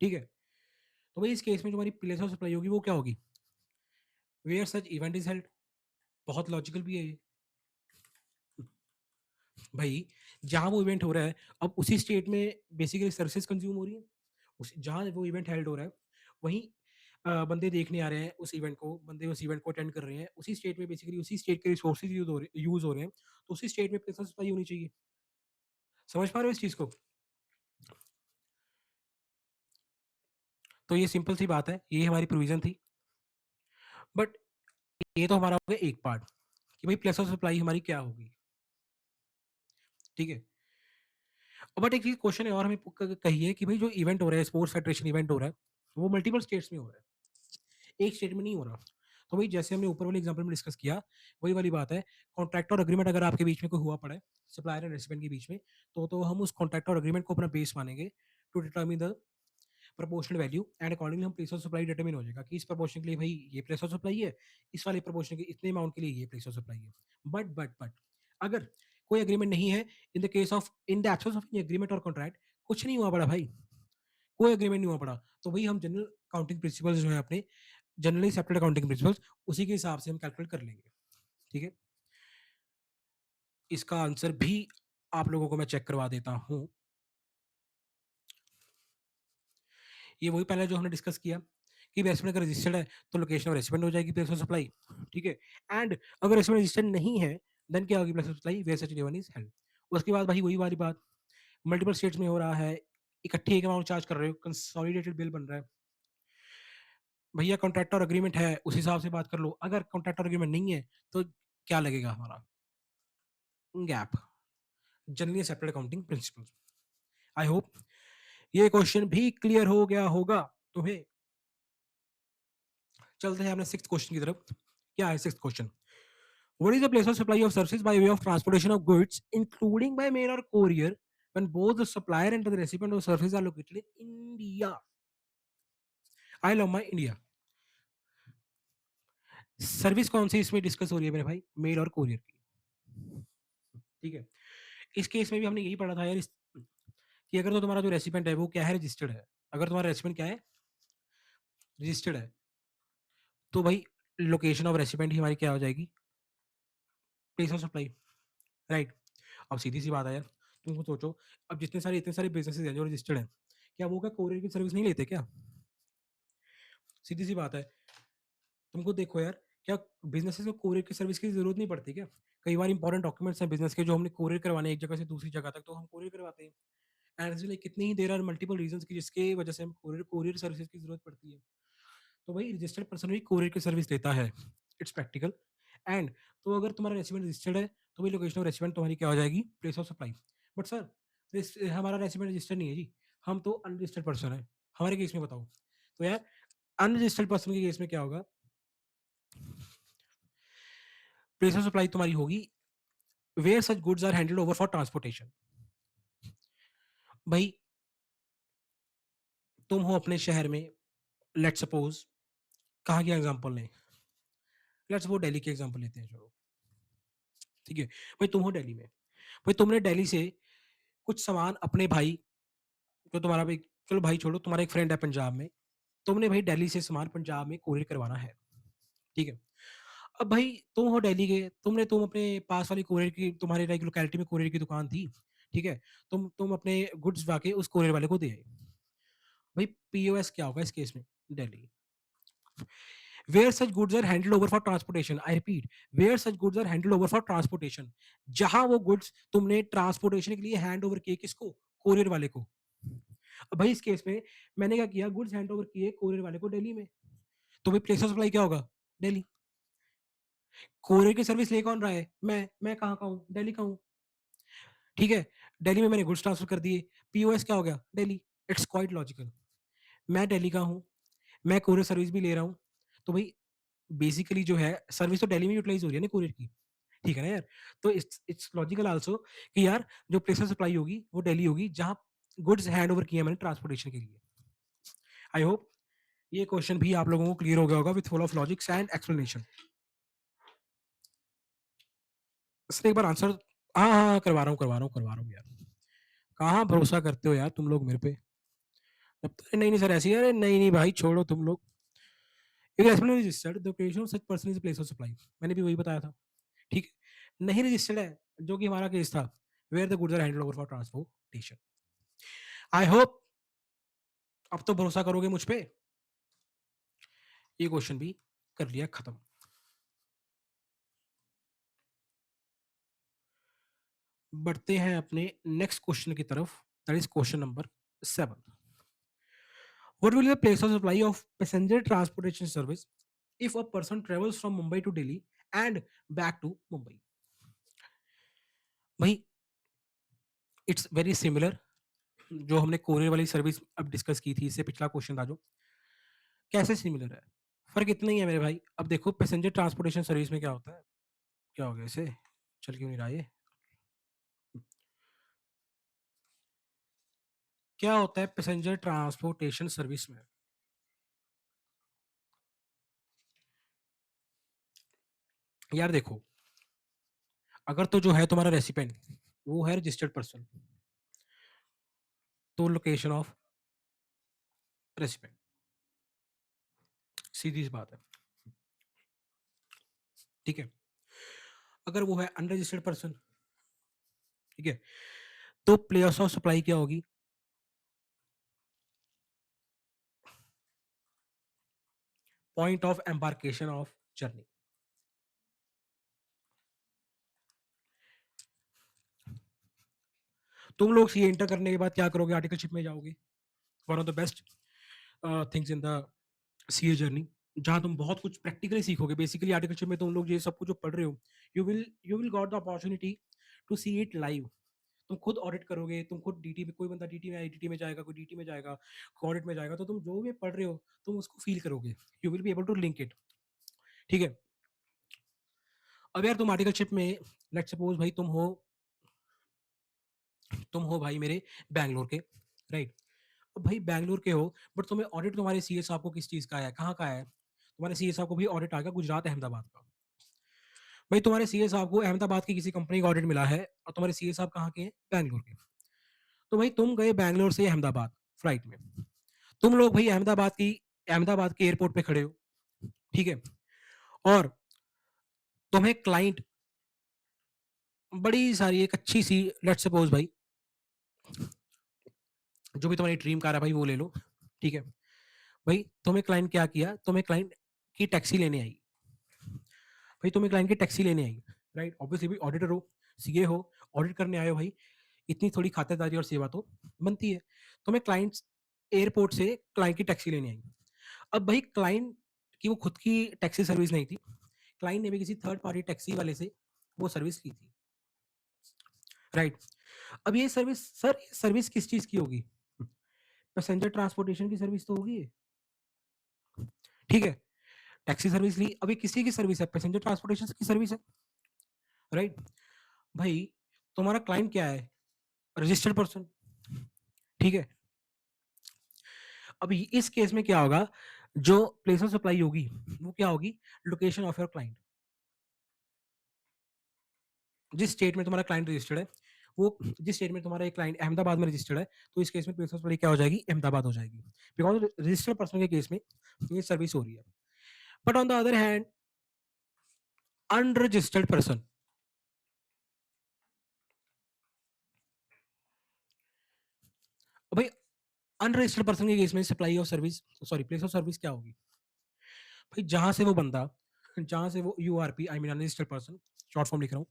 ठीक है? तो भाई इस केस में जो हमारी प्लेस ऑफ सप्लाई होगी वो क्या होगी? Where such event is held. बहुत लॉजिकल भी है ये भाई। जहां वो इवेंट हो रहा है, अब उसी स्टेट में बेसिकली सर्विसेज कंज्यूम हो रही है। जहां वो इवेंट हेल्ड हो रहा है वहीं बंदे देखने आ रहे हैं उस इवेंट को, बंदे उस इवेंट को अटेंड कर रहे हैं, उसी स्टेट में बेसिकली उसी स्टेट के रिसोर्सेज यूज हो रहे हैं, तो उसी स्टेट में प्लेस ऑफ सप्लाई होनी चाहिए। समझ पा रहे हो इस चीज को? तो ये सिंपल सी बात है, ये हमारी प्रोविजन थी। बट ये तो हमारा हो गया एक पार्ट कि भाई प्लेस ऑफ सप्लाई हमारी क्या होगी। ठीक है? बट एक चीज क्वेश्चन है और हमें कही है कि भाई जो इवेंट हो रहा है, स्पोर्ट्स फेडरेशन इवेंट हो रहा है, वो मल्टीपल स्टेट्स में हो रहा है, एक स्टेट में नहीं हो रहा। तो भाई जैसे हमने ऊपर वाले एग्जांपल में डिस्कस किया, वही वाली बात है, कॉन्ट्रैक्ट और अग्रीमेंट अगर आपके बीच में कोई हुआ पड़ा है सप्लायर एंड रेसिपिएंट के बीच में, तो हम उस कॉन्ट्रैक्ट और अग्रीमेंट को अपना बेस मानेंगे to determine the proportional value and accordingly हम प्लेस ऑफ सप्लाई डिटरमिन हो जाएगा कि इस प्रोपोर्शन के लिए भाई ये प्लेस ऑफ सप्लाई है, इस वाले प्रोपोर्शन के इतने अमाउंट के लिए ये प्लेस ऑफ सप्लाई है। बट अगर कोई एग्रीमेंट नहीं है, in the case of in the absence of any agreement और कॉन्ट्रैक्ट, कुछ नहीं हुआ पड़ा भाई, कोई एग्रीमेंट नहीं हुआ पड़ा, तो भाई हम जनरल अकाउंटिंग प्रिंसिपल्स जो है अपने जनरली एक्सेप्टेड अकाउंटिंग प्रिंसिपल्स, उसी के हिसाब से हम कैलकुलेट कर लेंगे। ठीक है? इसका आंसर भी आप लोगों को मैं चेक करवा देता हूँ। ये वही पहले जो हमने डिस्कस किया कि रेसिडेंट अगर रजिस्टर्ड है तो लोकेशन ऑफ रेसिडेंट हो जाएगी प्लेस ऑफ सप्लाई। ठीक है? एंड अगर रेसिडेंट रजिस्टर्ड नहीं है देन क्या होगी place of supply? Where such given is held. उसके बाद भाई वही वाली बात, मल्टीपल स्टेट्स में हो रहा है, इकट्ठे एक अमाउंट चार्ज कर रहे हो, कंसोलिडेटेड बिल बन रहा है। भैया कॉन्ट्रैक्टर अग्रीमेंट है उस हिसाब से बात कर लो, अगर कॉन्ट्रैक्टर अग्रीमेंट नहीं है तो क्या लगेगा हमारा? Gap, generally accepted accounting principles. आई होप ये क्वेश्चन भी क्लियर हो गया होगा तुम्हें। चलते हैं अपने सिक्स्थ क्वेश्चन की तरफ। क्या है sixth question? What is the place of supply of services by way of transportation of goods, including by mail or courier, when both the supplier and the recipient of services are located in India? I love my India. Service कौन सी इसमें discuss हो रही है मेरे भाई? Mail और courier की। ठीक है? इस केस में भी हमने यही पढ़ा था यार कि अगर तो तुम्हारा जो रेसिपेंट है वो क्या है? रजिस्टर्ड है। अगर तुम्हारा रेसिपेंट क्या है? रजिस्टर्ड है, तो भाई लोकेशन ऑफ रेसिपेंट ही हमारी क्या हो जाएगी? Place of supply. राइट? अब सीधी सी बात है यार, तुम सोचो, अब इतने सारे बिजनेसेस हैं जो रजिस्टर्ड हैं, क्या वो क्या कोरियर की सर्विस नहीं लेते क्या? सीधी सी बात है, तुमको देखो यार, क्या बिज़नेसेस को कोरियर की सर्विस की ज़रूरत नहीं पड़ती क्या? कई बार इंपॉर्टेंट डॉक्यूमेंट्स हैं बिज़नेस के जो हमने कोरियर करवाने हैं एक जगह से दूसरी जगह तक, तो हम कोरियर करवाते हैं। एंड ऐसे लाइक कितनी ही देयर आर मल्टीपल रीज़न्स की जिसकी वजह से हम कोरियर कोरियर सर्विसेज़ की ज़रूरत पड़ती है। तो वही रजिस्टर्ड पर्सन भी कोरियर की सर्विस देता है। It's practical. एंड तो अगर तुम्हारा रेसिडेंट रजिस्टर्ड है, तो वही लोकेशन ऑफ रेसिडेंट तुम्हारी क्या हो जाएगी? Place of supply. But sir हमारा रेसिडेंट रजिस्टर्ड नहीं है जी, हम तो अनरजिस्टर्ड पर्सन है। हमारे केस में बताओ? तो यार अनरजिस्टर्ड पर्सन के केस में क्या होगा? प्लेस ऑफ सप्लाई तुम्हारी होगी where such goods are handled over for transportation. भाई तुम हो अपने शहर में, लेट्स सपोज कहाँ की एग्जांपल लें? लेट्स सपोज दिल्ली की एग्जांपल लेते हैं चलो, ठीक है? भाई तुम हो दिल्ली में, भाई तुमने दिल्ली से कुछ सामान अपने भाई जो तुम्हारा भाई, चलो भाई छोड़ो, तुम्हारा एक फ्रेंड है पंजाब में, तुमने भाई दिल्ली से सामान पंजाब में कोरियर करवाना है, ठीक है? अब भाई तुम हो दिल्ली के, तुम अपने पास वाली कोरियर की तुम्हारी लाइक लोकेलिटी में कोरियर की दुकान थी, ठीक है? तुम अपने गुड्स जाके उस कोरियर वाले को दे आए। भाई पीओएस क्या होगा इस केस में? Delhi. Where such goods are handled over for transportation, I repeat, where such goods are handled over for transportation, जहां वो गुड्स तुमने ट्रांसपोर्टेशन के लिए हैंड ओवर किए किसको? कोरियर वाले को। अब भाई इस केस में मैंने क्या किया? गुड्स हैंड ओवर किए कोरियर वाले को दिल्ली में, तो भाई प्लेस ऑफ सप्लाई क्या होगा? दिल्ली। कोरियर की सर्विस ले कौन रहा है? मैं कहाँ का हूँ? दिल्ली का हूँ, ठीक है? दिल्ली में मैंने गुड्स ट्रांसफर कर दिए, पीओएस क्या हो गया? दिल्ली। It's quite logical. मैं दिल्ली का हूँ, मैं कोरियर सर्विस भी ले रहा हूँ, तो भाई बेसिकली जो है सर्विस तो दिल्ली में यूटिलाइज हो रही है ना कोरियर की, ठीक है ना यार? तो इट्स इट्स लॉजिकल आल्सो कि यार जो प्लेस ऑफ सप्लाई होगी वो दिल्ली होगी जहाँ गुड्स हैंड ओवर किए हैं मैंने ट्रांसपोर्टेशन के लिए। आई होप ये क्वेश्चन भी आप लोगों को क्लियर हो गया होगा with full of logics and explanation. Sir एक बार आंसर, हाँ हाँ हाँ, करवा रहा हूँ यार। कहाँ भरोसा करते हो यार तुम लोग मेरे पे? अब तो नहीं नहीं सर ऐसी है, अरे नहीं नहीं भाई छोड़ो तुम लोग। एक restaurant registered the creation of such person is place of supply, मैंने भी वही बताया था, ठीक है? नहीं रजिस्टर्ड है, जो कि हमारा केस था, where the goods are handled over for transportation. I hope अब तो भरोसा करोगे मुझ पे। ये क्वेश्चन भी कर लिया खत्म। बढ़ते हैं अपने नेक्स्ट क्वेश्चन की तरफ, that is question number 7। What will be the place of supply of passenger transportation service if a person travels from Mumbai to Delhi and back to Mumbai? भाई इट्स वेरी सिमिलर, जो हमने courier वाली service अब discuss की थी, इससे पिछला question था जो, कैसे सिमिलर है? फर्क इतना ही है मेरे भाई। अब देखो पैसेंजर ट्रांसपोर्टेशन सर्विस में क्या होता है, क्या हो गया इसे, चल क्यों नहीं रहा ये? क्या होता है पैसेंजर ट्रांसपोर्टेशन सर्विस में? यार देखो, अगर तो जो है तुम्हारा रेसिपेंट वो है रजिस्टर्ड पर्सन, तो लोकेशन ऑफ रेसिपेंट, सीधी सी बात है, ठीक है? अगर वो है अनरजिस्टर्ड पर्सन, ठीक है, तो प्लेस ऑफ सप्लाई क्या होगी? Point of embarkation of journey. तुम लोग सी एंटर करने के बाद क्या करोगे? आर्टिकलशिप में जाओगे, one of the best things in the CA journey, जहां तुम बहुत कुछ प्रैक्टिकली सीखोगे। बेसिकली आर्टिकलशिप में तुम लोग ये सब कुछ जो पढ़ रहे हो, you will got the opportunity to see it live. तुम खुद ऑडिट करोगे, तुम खुद डीटी में, कोई बंदा डीटी में आईटीटी में जाएगा, कोई डीटी में जाएगा, कोई ऑडिट में जाएगा, तो तुम जो भी पढ़ रहे हो तुम उसको फील करोगे, you will be able to link it, ठीक है? अब यार तुम आर्टिकलशिप में, लेट्स सपोज भाई तुम हो भाई मेरे बैंगलोर के, राइट? अब भाई बैंगलोर के हो, बट तुम्हें ऑडिट तुम्हारे सीए साहब को किस चीज का है, कहाँ का है? तुम्हारे सीए साहब को भी ऑडिट आ गया गुजरात अहमदाबाद का। भाई तुम्हारे सीए साहब को अहमदाबाद की किसी कंपनी का ऑडिट मिला है, और तुम्हारे सीए साहब कहाँ के हैं? बैंगलोर के। तो भाई तुम गए बैंगलोर से अहमदाबाद फ्लाइट में, तुम लोग भाई अहमदाबाद के एयरपोर्ट पे खड़े हो, ठीक है? और तुम्हें क्लाइंट बड़ी सारी एक अच्छी सी, लेट्स सपोज भाई जो भी तुम्हारी ड्रीम कार है भाई वो ले लो, ठीक है? भाई तुम्हें क्लाइंट क्या किया, तुम्हें क्लाइंट की टैक्सी लेने आई, भाई तुम्हें क्लाइंट की टैक्सी लेने आई, राइट? ऑब्वियसली भी ऑडिटर हो, सीए हो, ऑडिट करने आए हो भाई, इतनी थोड़ी खातिरदारी और सेवा तो बनती है। तुम्हें क्लाइंट एयरपोर्ट से क्लाइंट की टैक्सी लेने आई। अब भाई क्लाइंट की वो खुद की टैक्सी सर्विस नहीं थी, क्लाइंट ने भी किसी थर्ड पार्टी टैक्सी वाले से वो सर्विस ली थी, राइट? अब ये सर्विस, सर ये सर्विस किस चीज की होगी? पैसेंजर ट्रांसपोर्टेशन की सर्विस तो होगी ये, ठीक है? टैक्सी सर्विस ली, अब ये किसी की सर्विस है? पैसेंजर ट्रांसपोर्टेशन की सर्विस है, राइट? भाई तुम्हारा क्लाइंट क्या है? रजिस्टर्ड पर्सन, ठीक है? अब इस केस में क्या होगा, जो प्लेस ऑफ सप्लाई होगी वो क्या होगी? Location of your client. जिस स्टेट में तुम्हारा क्लाइंट रजिस्टर्ड है, वो जिस स्टेट में तुम्हारा एक क्लाइंट अहमदाबाद में रजिस्टर्ड है, तो इस केस में प्लेस ऑफ सप्लाई क्या हो जाएगी? अहमदाबाद हो जाएगी, बिकॉज रजिस्टर्ड पर्सन के केस में ये सर्विस हो रही है। But on the other hand, unregistered person, भाई अनरजिस्टर्ड पर्सन के केस में supply of service, sorry place of service क्या होगी? भाई जहां से वो बंदा, जहां से वो URP, I mean unregistered person, short form लिख रहा हूँ,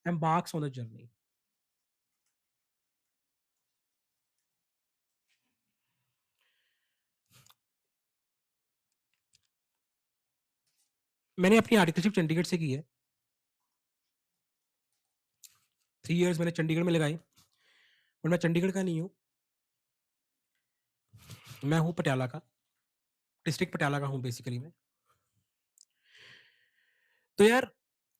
एम्बार्क्स ऑन द जर्नी। मैंने अपनी आर्टिकलशिप चंडीगढ़ से की है, 3 इयर्स मैंने चंडीगढ़ में लगाई, पर मैं चंडीगढ़ का नहीं हूँ, मैं हूँ पटियाला का, डिस्ट्रिक्ट पटियाला का हूँ बेसिकली मैं। तो यार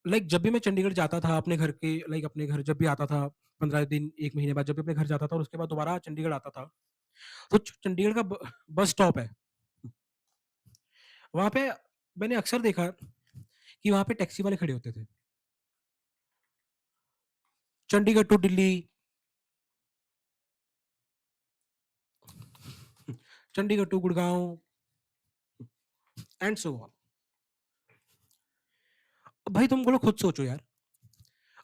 लाइक जब भी मैं चंडीगढ़ जाता था अपने घर के, लाइक अपने घर जब भी आता था, 15 दिन 1 महीने बाद जब भी अपने घर जाता था और उसके बाद दोबारा चंडीगढ़ आता था, तो चंडीगढ़ का बस स्टॉप है, वहां पे मैंने अक्सर देखा कि वहां पे टैक्सी वाले खड़े होते थे, Chandigarh to Delhi, Chandigarh to Gurgaon and so on. भाई तुम बोलो, खुद सोचो यार,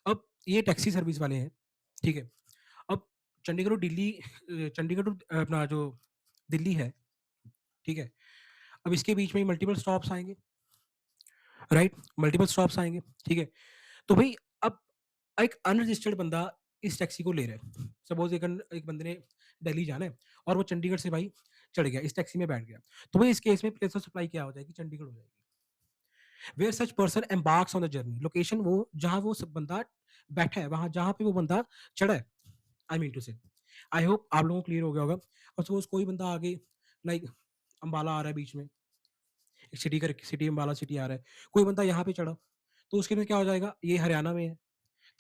अब ये टैक्सी सर्विस वाले हैं, ठीक है? अब चंडीगढ़ टू दिल्ली, चंडीगढ़ टू अपना जो दिल्ली है, ठीक है? अब इसके बीच में मल्टीपल स्टॉप्स आएंगे, राइट? मल्टीपल स्टॉप्स आएंगे, ठीक है? तो भाई अब एक अनरजिस्टर्ड बंदा इस टैक्सी को ले रहा है, सपोज एक बंदे ने दिल्ली जाना है और वो चंडीगढ़ से भाई चढ़ गया, इस टैक्सी में बैठ गया, तो भाई इस केस में प्लेस ऑफ सप्लाई क्या हो जाएगी? चंडीगढ़ हो जाएगी। Where such person embarks on the journey, location वो जहां वो सब बंदा बैठा है, वहां जहां पे वो बंदा चढ़ा है, आई मीन टू से, आई होप आप लोगों को क्लियर हो गया होगा। और सपोज कोई बंदा आगे, लाइक अंबाला आ रहा है बीच में, एक सिटी का, सिटी अंबाला सिटी आ रहा है, कोई बंदा यहाँ पे चढ़ा, तो उसके में क्या हो जाएगा? ये हरियाणा में है,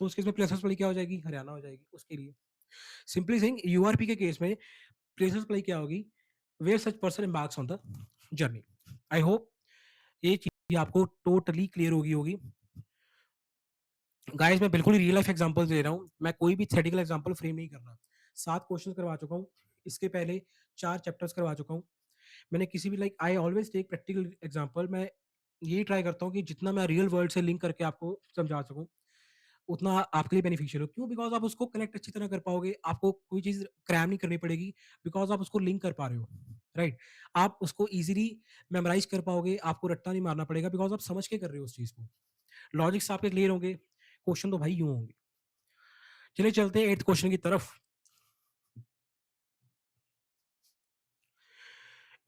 तो उसके में प्लेस ऑफ सप्लाई क्या हो जाएगी? हरियाणा हो जाएगी उसके लिए। सिंपली सेइंग यूआरपी के केस में प्लेस ऑफ सप्लाई क्या होगी? Where such person embarks on the journey. I hope ये चीज आपको टोटली क्लियर होगी। गाइस मैं बिल्कुल रियल लाइफ एग्जांपल दे रहा हूँ, मैं कोई भी थेटिकल एग्जांपल फ्रेम नहीं कर रहा। 7 क्वेश्चन करवा चुका हूँ, इसके पहले 4 चैप्टर्स करवा चुका हूँ। मैंने किसी भी, like I always take practical example, मैं यही ट्राई करता हूँ कि जितना मैं रियल वर्ल्ड से लिंक करके आपको समझा सकूँ, उतना आपके लिए बेनिफिशियल हो। क्यों? बिकॉज आप उसको कनेक्ट अच्छी तरह कर पाओगे, आपको कोई चीज क्रैम नहीं करनी पड़ेगी, बिकॉज आप उसको लिंक कर पा रहे हो, राइट? आप उसको इजीली मेमोराइज कर पाओगे, आपको रट्टा नहीं मारना पड़ेगा, बिकॉज आप समझ के कर रहे हो उस चीज को। लॉजिक्स आपके क्लियर होंगे, क्वेश्चन तो भाई यूं होंगे। चलिए चलते हैं 8th क्वेश्चन की तरफ।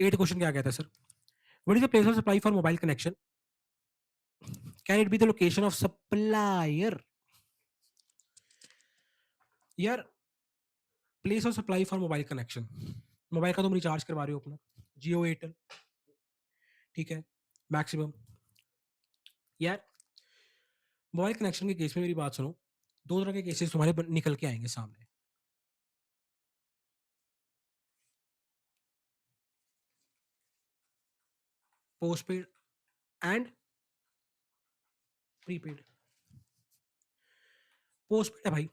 8th क्वेश्चन क्या कहता है sir? What is the place of supply for mobile connection? Can it be the location of supplier? यार place of supply for mobile connection, mobile का तुम रिचार्ज करवा रहे हो अपना, जियो एयरटेल, ठीक है, मैक्सिमम। यार मोबाइल कनेक्शन के केस में मेरी बात सुनो, दो तरह के केसेस तुम्हारे निकल के आएंगे सामने। Post paid and prepaid. Post paid है भाई,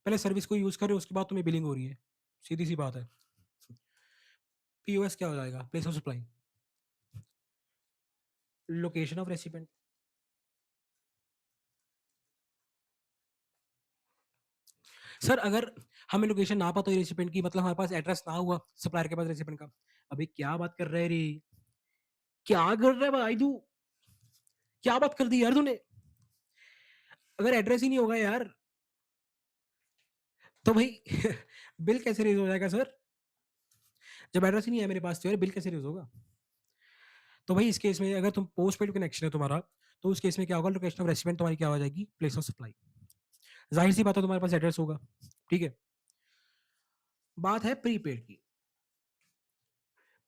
पहले सर्विस को यूज कर रहे हो, उसके बाद तुम्हें बिलिंग हो रही है, सीधी सी बात है। पीओएस क्या हो जाएगा? Place of supply, location of recipient. Sir अगर हमें लोकेशन ना पता हो रेसिपेंट की, मतलब हमारे पास एड्रेस ना हुआ सप्लायर के पास रेसिपेंट का, अभी क्या बात कर रहे रे, क्या कर रहा है भाई तू, क्या बात कर दी यार तूने? अगर एड्रेस ही नहीं होगा यार, तो भाई बिल कैसे रेज़ हो जाएगा सर? जब एड्रेस ही नहीं है मेरे पास तो यार बिल कैसे रेज़ होगा? तो भाई इस केस में अगर तुम पोस्टपेड कनेक्शन है तुम्हारा, तो उस केस में क्या होगा, लोकेशन ऑफ रेसिडेंट तुम्हारी क्या हो जाएगी, प्लेस ऑफ सप्लाई। ज़ाहिर-सी बात है तुम्हारे पास एड्रेस होगा, ठीक है? बात है प्रीपेड की।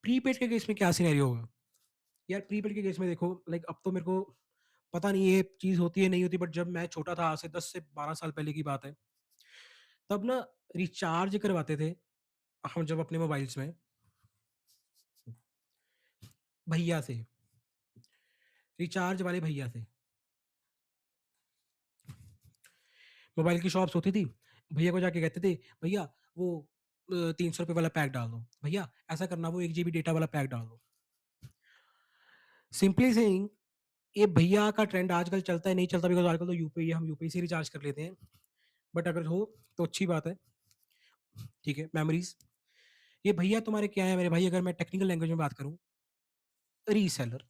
प्रीपेड के केस में क्या सिनेरियो होगा? यार प्रीपेड के केस में देखो, लाइक अब तो मेरे को पता नहीं ये चीज़ होती है नहीं होती, बट जब मैं छोटा था, आज से 10 से 12 साल पहले की बात है, तब ना रिचार्ज करवाते थे हम जब अपने मोबाइल्स में भैया से, रिचार्ज वाले भैया से। मोबाइल की शॉप्स होती थी, भैया को जाके कहते थे, "भैया वो 300 रुपए वाला पैक डाल दो। भैया ऐसा करना वो 1 जीबी डेटा वाला पैक डाल दो।" सिंपली सेइंग, ये भैया का ट्रेंड आजकल चलता है, नहीं चलता, बिकॉज़ आजकल तो यूपीआई है, हम यूपीआई से रिचार्ज कर लेते हैं। बट अगर हो तो अच्छी बात है, ठीक है, मेमोरीज़। ये भैया तुम्हारे क्या है मेरे भाई, अगर मैं टेक्निकल लैंग्वेज में बात करूँ, रीसेलर,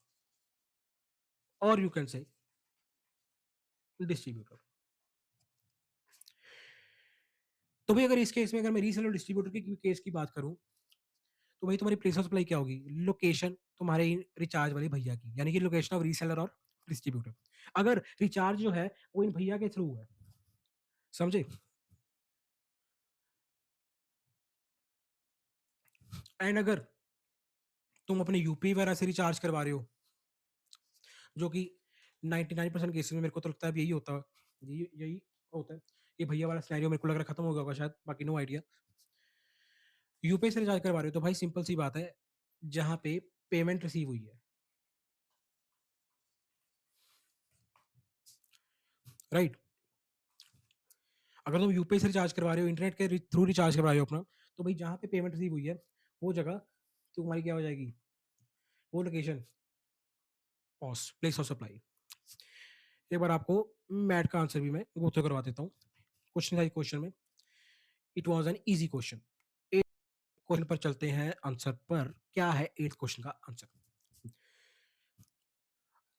और यू कैन से डिस्ट्रीब्यूटर। तो भाई अगर इस केस में अगर मैं रीसेलर और डिस्ट्रीब्यूटर की केस की बात करूँ, तो भाई तुम्हारी प्लेस ऑफ सप्लाई क्या होगी? लोकेशन तुम्हारे रिचार्ज वाले भैया की, यानी कि लोकेशन ऑफ रीसेलर और डिस्ट्रीब्यूटर। अगर रिचार्ज जो है वो इन भैया के थ्रू है, समझे? एंड अगर तुम अपने यूपी वगैरह से रिचार्ज करवा रहे हो, जो कि 99% केसेस में मेरे को तो लगता है अब यही होता है, यही यही होता है। ये भैया वाला सिनेरियो मेरे को लग रहा है खत्म हो गया होगा शायद, बाकी नो आइडिया। यूपीआई से रिचार्ज करवा रहे हो तो भाई सिंपल सी बात है, जहाँ पे पेमेंट रिसीव हुई है, राइट? अगर तुम यूपीआई से रिचार्ज करवा रहे हो, इंटरनेट के थ्रू रिचार्ज करवा रहे हो अपना, तो भाई जहाँ पे पेमेंट रिसीव हुई है, वो जगह तुम्हारी क्या हो जाएगी? वो location, POS place of supply. एक बार आपको मैट का आंसर भी मैं गो थ्रू करवा देता हूँ। क्वेश्चन था एक क्वेश्चन में, it was an easy question. Question पर चलते हैं आंसर पर। क्या है 8th क्वेश्चन का आंसर?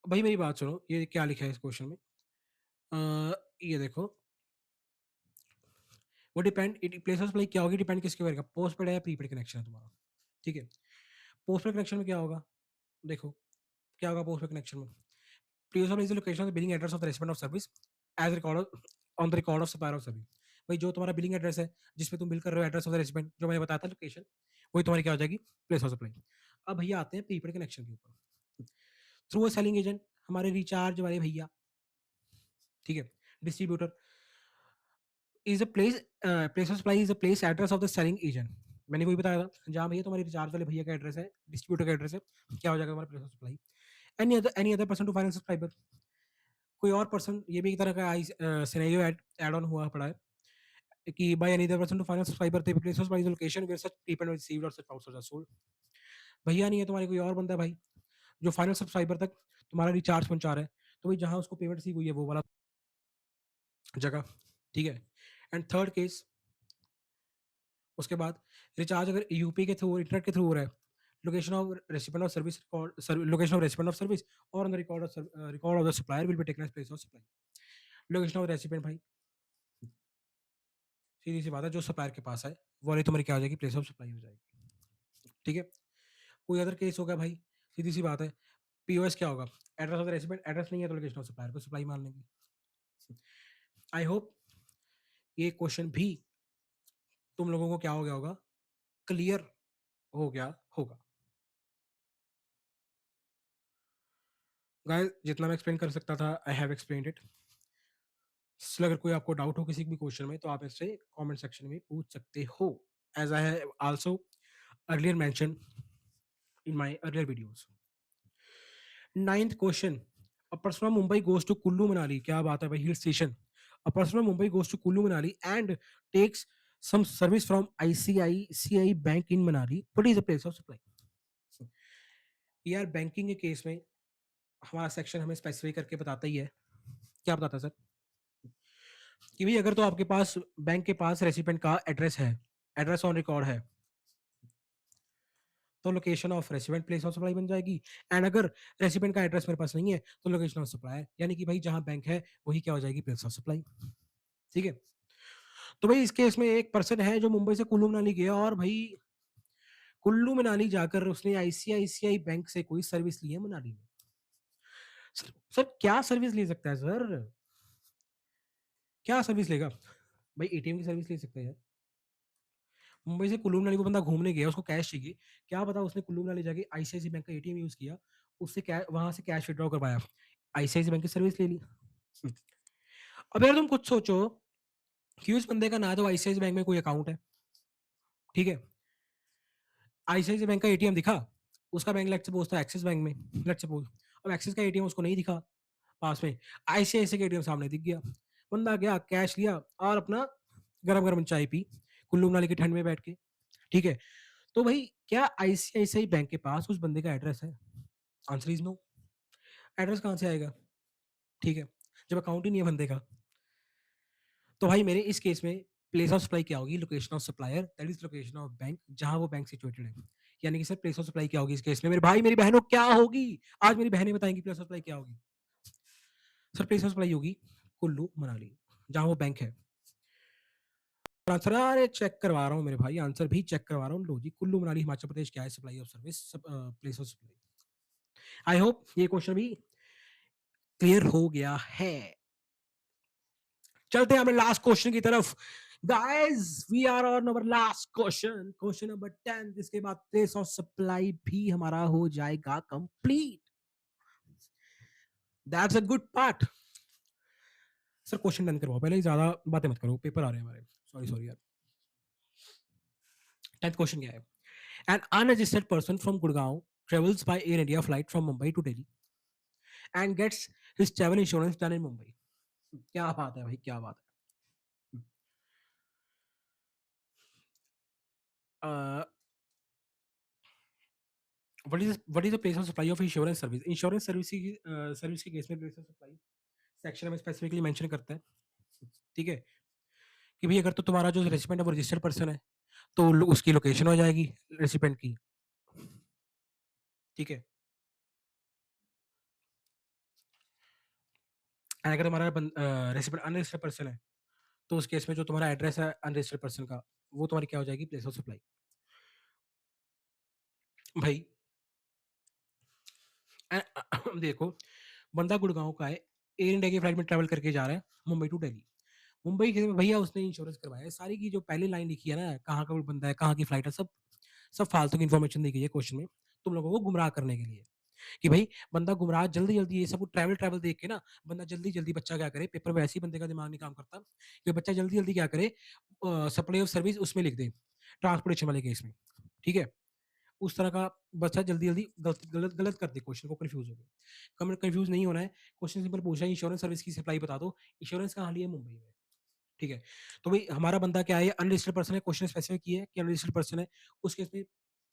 भाई मेरी बात सुनो, ये क्या लिखा है इस क्वेश्चन में? ये देखो, वो डिपेंड प्लेस ऑफ सप्लाई क्या होगी, डिपेंड किसके ऊपर करेगा, पोस्टपेड है या प्रीपेड कनेक्शन है तुम्हारा, ठीक है? पोस्टपेड कनेक्शन में क्या होगा? देखो, क्या होगा पोस्टपेड कनेक्शन में? Place of is the location of the billing address of the recipient of service as record on the record of supplier of service. भाई जो तुम्हारा बिलिंग एड्रेस है, जिसपे तुम बिल कर रहे हो, एड्रेस ऑफ द रेसिपिएंट जो मैंने बताया था लोकेशन, वही तुम्हारी क्या हो जाएगी, प्लेस ऑफ सप्लाई। अब भैया आते हैं प्रीपेड कनेक्शन के ऊपर। थ्रू अ सेलिंग एजेंट, हमारे रिचार्ज वाले भैया, ठीक है? Distributor is a place of supply is a place address of the selling agent. मैंने वही बताया था, जहाँ भैया तुम्हारे रिचार्ज वाले भैया का एड्रेस है, डिस्ट्रीब्यूटर का एड्रेस है, क्या हो जाएगा हमारा place of supply. Any other person to finance subscriber, कोई और पर्सन, ये भी एक तरह का सिनेरियो ऐड ऑन हुआ पड़ा है कि by any other person to finance subscriber the place of supply is location where such prepaid received और सच वाउचर्स आर सोल्ड। भैया नहीं है तुम्हारे, कोई और बंदा है भाई, जो फाइनल सब्सक्राइबर तक तुम्हारा रिचार्ज पहुंचा रहा है, तो भाई जहां उसको पेमेंट रिसीव हुई है वो वाला जगह, ठीक है? एंड थर्ड केस, उसके बाद रिचार्ज अगर यूपी के थ्रू, इंटरनेट के थ्रू हो रहा है, location of recipient of service record, location of recipient of service और on the record of the supplier will be taken as place of supply. Location of recipient भाई, सीधी सी बात है, जो सप्लायर के पास है वो वाली तुम्हारी क्या हो जाएगी, प्लेस ऑफ सप्लाई हो जाएगी, ठीक है? कोई अदर केस होगा भाई, सीधी सी बात है, पीओएस क्या होगा, address of the recipient, address नहीं है तो लोकेशन ऑफ सप्लायर को सप्लाई मान लेंगे। आई होप ये क्वेश्चन भी तुम लोगों को क्या हो गया होगा, क्लियर हो गया होगा। गाइस जितना मैं एक्सप्लेन कर सकता था I have explained it. Still अगर कोई आपको डाउट हो किसी भी क्वेश्चन में, तो आप इससे कमेंट सेक्शन में पूछ सकते हो, as I have also earlier mentioned in my earlier videos. 9th क्वेश्चन, a person from Mumbai goes to Kullu Manali, क्या बात है भाई, hill station. A person from Mumbai goes to Kullu Manali and takes some service from ICICI bank इन Manali, what is the place of supply? यार banking के case में हमारा सेक्शन हमें स्पेसिफाई करके बताता ही है, क्या बताता है सर? कि भाई अगर तो आपके पास बैंक के पास रेसिपिएंट का एड्रेस है, एड्रेस ऑन रिकॉर्ड है, तो location of resident place of supply बन जाएगी। एंड अगर रेसिडेंट का एड्रेस मेरे पास नहीं है तो लोकेशन ऑफ सप्लायर, यानी कि भाई जहां बैंक है वही क्या हो जाएगी, प्लेस ऑफ सप्लाई। ठीक है। तो भाई इस केस में एक पर्सन है जो मुंबई से कुल्लू मनाली गया और भाई कुल्लू मनाली जाकर उसने आईसीआईसीआई बैंक से कोई सर्विस ली है मनाली में। सर क्या सर्विस ले सकता है सर, क्या सर्विस लेगा भाई? एटीएम की सर्विस ले सकता है यार। मुंबई से कुल्लू मनाली को बंदा घूमने गया, उसको कैश चाहिए, क्या पता उसने कुल्लू मनाली जाके आईसीआईसी बैंक का एटीएम यूज किया, उससे वहां से कैश विड्रॉ करवाया, आईसीआईसी बैंक की सर्विस ले ली। अब यार तुम कुछ सोचो कि उस बंदे का ना तो आईसीआईसी बैंक में कोई अकाउंट है, ठीक है, आईसीआईसी बैंक का एटीएम दिखा, उसका बैंक लेट सपोज था एक्सिस बैंक में, लेट सपोज, अब एक्सिस का एटीएम उसको नहीं दिखा पास में, आईसीआईसी का एटीएम सामने दिख गया, बंदा गया कैश लिया और अपना गरम गरम चाय पी कुल्लू मनाली की ठंड में बैठ के। ठीक है, तो भाई क्या आईसीआईसीआई बैंक के पास उस बंदे का एड्रेस है? Answer is no. एड्रेस कहाँ से आएगा? ठीक है, जब अकाउंट ही नहीं है बंदे का। तो भाई मेरे इस केस में प्लेस ऑफ सप्लाई क्या होगी? Location of supplier that is location of bank, जहां वो बैंक सिचुएटेड है। यानी कि सर प्लेस ऑफ सप्लाई क्या होगी इस केस में मेरे भाई मेरी बहनों, क्या होगी? आज मेरी बहनें बताएंगी प्लेस ऑफ सप्लाई क्या होगी। सर प्लेस ऑफ सप्लाई होगी कुल्लू मनाली, जहां वो बैंक है। आंसर अरे चेक करवा रहा हूँ मेरे भाई, आंसर भी चेक करवा रहा हूँ। लो जी, कुल्लू मनाली हिमाचल प्रदेश क्या है? Supply of service, place of supply. I hope ये क्वेश्चन भी क्लियर हो गया है। चलते हैं अपने लास्ट क्वेश्चन की तरफ। Guys we are on our last question, question number 10। जिसके बाद प्लेस ऑफ सप्लाई भी हमारा हो जाएगा complete. That's a good part. Sir question done करवाओ पहले, ज्यादा बातें मत करो, पेपर आ रहे हैं हमारे। सॉरी सॉरी यार। 10th क्वेश्चन क्या है? N unregistered person from Gurgaon travels by Air India flight from Mumbai to Delhi and gets his travel insurance done in Mumbai. क्या बात है भाई, क्या बात है। What is the place of supply of insurance service? Insurance service की service के case में प्लेस ऑफ सप्लाई सेक्शन में स्पेसिफिकली मेंशन करता है, ठीक है, कि भाई अगर तो तुम्हारा जो रेसिडेंट है वो रजिस्टर्ड पर्सन है तो उसकी लोकेशन हो जाएगी रेसिडेंट की, ठीक है। एंड अगर तुम्हारा रेसिडेंट अनरजिस्टर्ड पर्सन है तो उस केस में जो तुम्हारा एड्रेस है अनरजिस्टर्ड पर्सन का, वो तुम्हारी क्या हो जाएगी? Place of supply. भाई देखो, बंदा गुड़गांव का है, एयर इंडिया की फ्लाइट में ट्रैवल करके जा रहा है मुंबई टू दिल्ली। मुंबई के भैया उसने इंश्योरेंस करवाया है, सारी की जो पहली लाइन लिखी है ना, कहाँ का बंदा है, कहाँ की फ्लाइट है, सब सब फालतू की इन्फॉर्मेशन दी गई है क्वेश्चन में, तुम लोगों को गुमराह करने के लिए, कि भाई बंदा गुमराह जल्दी जल्दी ये सब ट्रैवल ट्रैवल देख के ना, बंदा जल्दी जल्दी, बच्चा क्या करे, पेपर में ऐसे ही बंदे का दिमाग नहीं काम करता कि बच्चा जल्दी जल्दी क्या करे, सप्लाई ऑफ सर्विस उसमें लिख दे, ट्रांसपोर्टेशन वाले केस में, ठीक है। उस तरह का बच्चा जल्दी जल्दी गलत गलत गलत कर दे, क्वेश्चन को कंफ्यूज हो गए। कम कंफ्यूज नहीं होना है, क्वेश्चन सिंपल पूछा है, इंश्योरेंस सर्विस की सप्लाई बता दो, इंश्योरेंस कहाँ लिया? मुंबई में, ठीक है। तो भाई हमारा बंदा क्या है, अनरजिस्टर्ड पर्सन है, क्वेश्चन स्पेसिफिक किया है कि अनरजिस्टर्ड पर्सन है, उस केस में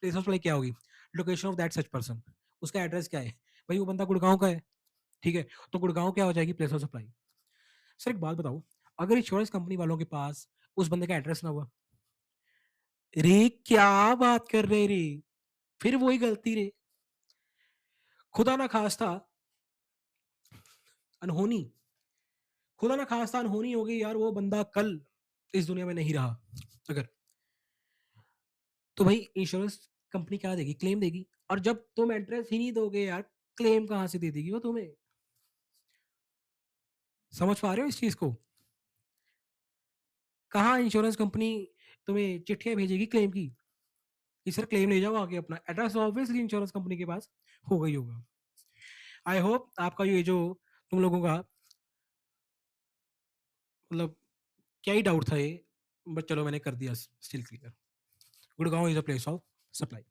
प्लेस ऑफ सप्लाई क्या होगी? Location of that such person, उसका एड्रेस क्या है? भाई वो बंदा गुड़गांव का है, ठीक है, तो गुड़गांव क्या हो जाएगी? Place of supply. सर एक बात बताओ, अगर इंश्योरेंस कंपनी वालों के पास उस बंदे का एड्रेस ना हुआ, रे क्या बात कर रहे रे, फिर वही गलती रे, खुदा ना खास्ता अनहोनी, खुदा ना खास्ता अनहोनी हो गई यार, वो बंदा कल इस दुनिया में नहीं रहा अगर, तो भाई इंश्योरेंस कंपनी क्या देगी? क्लेम देगी। और जब तुम एड्रेस ही नहीं दोगे यार, क्लेम कहां से दे देगी वो तुम्हें? समझ पा रहे हो इस चीज को? कहाँ इंश्योरेंस कंपनी तुम्हें चिट्ठियां भेजेगी क्लेम की कि सर क्लेम ले जाओ आगे अपना? एड्रेस ऑब्वियसली इंश्योरेंस कंपनी के पास होगा ही होगा। आई होप आपका ये जो तुम लोगों का मतलब क्या ही डाउट था ये, बट चलो मैंने कर दिया still clear. Gurgaon is a place of supply.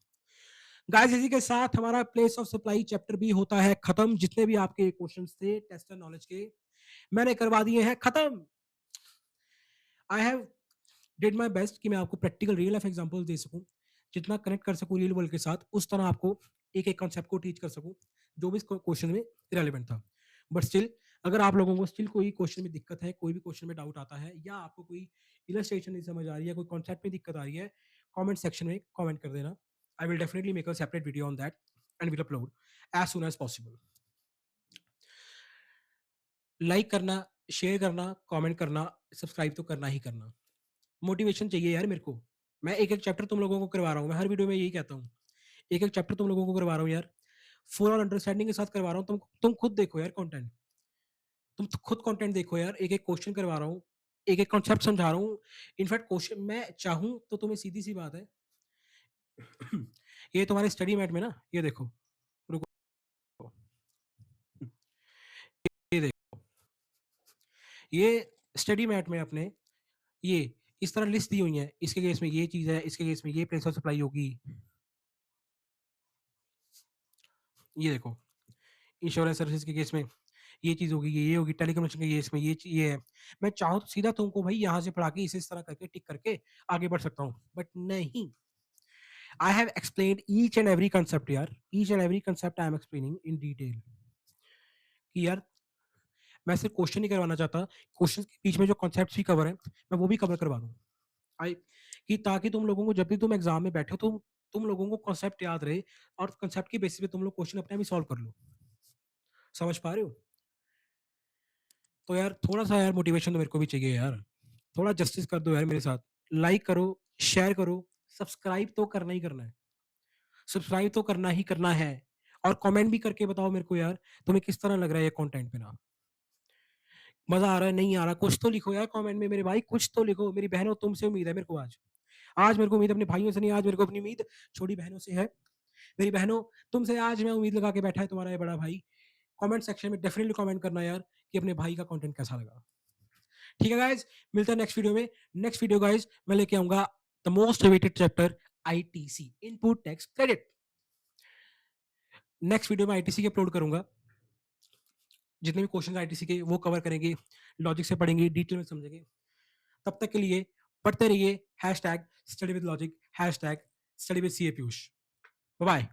Guys इसी के साथ हमारा प्लेस ऑफ सप्लाई चैप्टर भी होता है खत्म। जितने भी आपके क्वेश्चंस थे टेस्ट एंड नॉलेज के, मैंने करवा दिए हैं खत्म। I have did my best कि मैं आपको प्रैक्टिकल रियल लाइफ एग्जांपल दे सकूं, जितना कनेक्ट कर सकूं रियल वर्ल्ड के साथ, उस तरह आपको एक एक कॉन्सेप्ट को टीच कर सकूं जो भी क्वेश्चन में रिलेवेंट था। बट स्टिल अगर आप लोगों को स्टिल कोई क्वेश्चन में दिक्कत है, कोई भी क्वेश्चन में डाउट आता है, या आपको कोई इलस्ट्रेशन नहीं समझ आ रही है, कोई कॉन्सेप्ट में दिक्कत आ रही है, कमेंट सेक्शन में कमेंट कर देना। I will definitely make a separate video on that and will upload as soon as possible. Like करना, शेयर करना, कमेंट करना, सब्सक्राइब तो करना ही करना। मोटिवेशन चाहिए यार मेरे को। मैं एक-एक चैप्टर तुम लोगों को करवा रहा हूँ, मैं हर वीडियो में यही कहता हूँ। एक-एक चैप्टर तुम लोगों को करवा रहा हूँ यार। फुल ऑन अंडरस्टैंडिंग के साथ करवा रहा हूँ। तुम खुद देखो यार कंटेंट। तुम खुद कंटेंट देखो यार, एक-एक क्वेश्चन करवा रहा हूँ, एक-एक कॉन्सेप्ट समझा रहा हूँ। इनफैक्ट क्वेश्चन मैं चाहूँ तो तुम्हें सीधी-सी बात है, ये तुम्हारे स्टडी मैट में ना, ये देखो, रुको, ये देखो, ये स्टडी मैट में अपने ये इस तरह लिस्ट दी हुई है, इसके केस में ये चीज़ है, इसके केस में ये प्रिंसिपल सप्लाई होगी। ये देखो, इंश्योरेंस सर्विसेज के केस में ये चीज़ होगी, ये होगी, टेलीकम्युनिकेशन के केस में ये है। मैं चाहूँ तो सीधा तुमको भाई यहाँ से पढ़ा के इस तरह करके टिक करके आगे बढ़ सकता हूँ, बट नहीं। I have explained each and every concept यार, each and every concept I am explaining in detail कि यार मैं सिर्फ क्वेश्चन नहीं करवाना चाहता, क्वेश्चन के बीच में जो कॉन्सेप्ट्स भी कवर है, मैं वो भी कवर करवा दूँ। आई कि ताकि तुम लोगों को जब भी तुम एग्ज़ाम में बैठो तो तुम लोगों को कॉन्सेप्ट याद रहे और कॉन्सेप्ट की बेसिस पे तुम लोग क्वेश्चन अपने आप ही सॉल्व कर लो। समझ पा रहे हो? तो यार थोड़ा-सा यार मोटिवेशन तो मेरे को भी चाहिए यार। थोड़ा जस्टिस कर दो यार मेरे साथ। लाइक करो, शेयर करो, सब्सक्राइब तो करना ही करना है। सब्सक्राइब तो करना ही करना है और कमेंट भी करके बताओ मेरे को यार, तुम्हें किस तरह लग रहा है ये कंटेंट मेरा? मज़ा आ रहा है, नहीं आ रहा? कुछ तो लिखो यार कमेंट में मेरे भाई, कुछ तो लिखो। मेरी बहनों तुमसे उम्मीद है मेरे को आज। आज मेरे को उम्मीद अपने भाइयों से नहीं, आज मेरे को अपनी उम्मीद छोटी बहनों से है। मेरी बहनों, तुमसे आज मैं उम्मीद लगा के बैठा है तुम्हारा ये बड़ा भाई। कमेंट सेक्शन में डेफिनिटली कमेंट करना यार कि अपने भाई का कंटेंट कैसा लगा। ठीक है गाइज़, मिलते हैं नेक्स्ट वीडियो में। नेक्स्ट वीडियो गाइज़ मैं लेके आऊँगा the most awaited chapter ITC, input tax credit. Next video में आईटीसी की अपलोड करूँगा। जितने भी क्वेश्चन आईटीसी के वो कवर करेंगे, लॉजिक से पढ़ेंगे, डिटेल में समझेंगे। तब तक के लिए पढ़ते रहिए, hashtag study with logic, hashtag study with CA Piyush. Bye bye.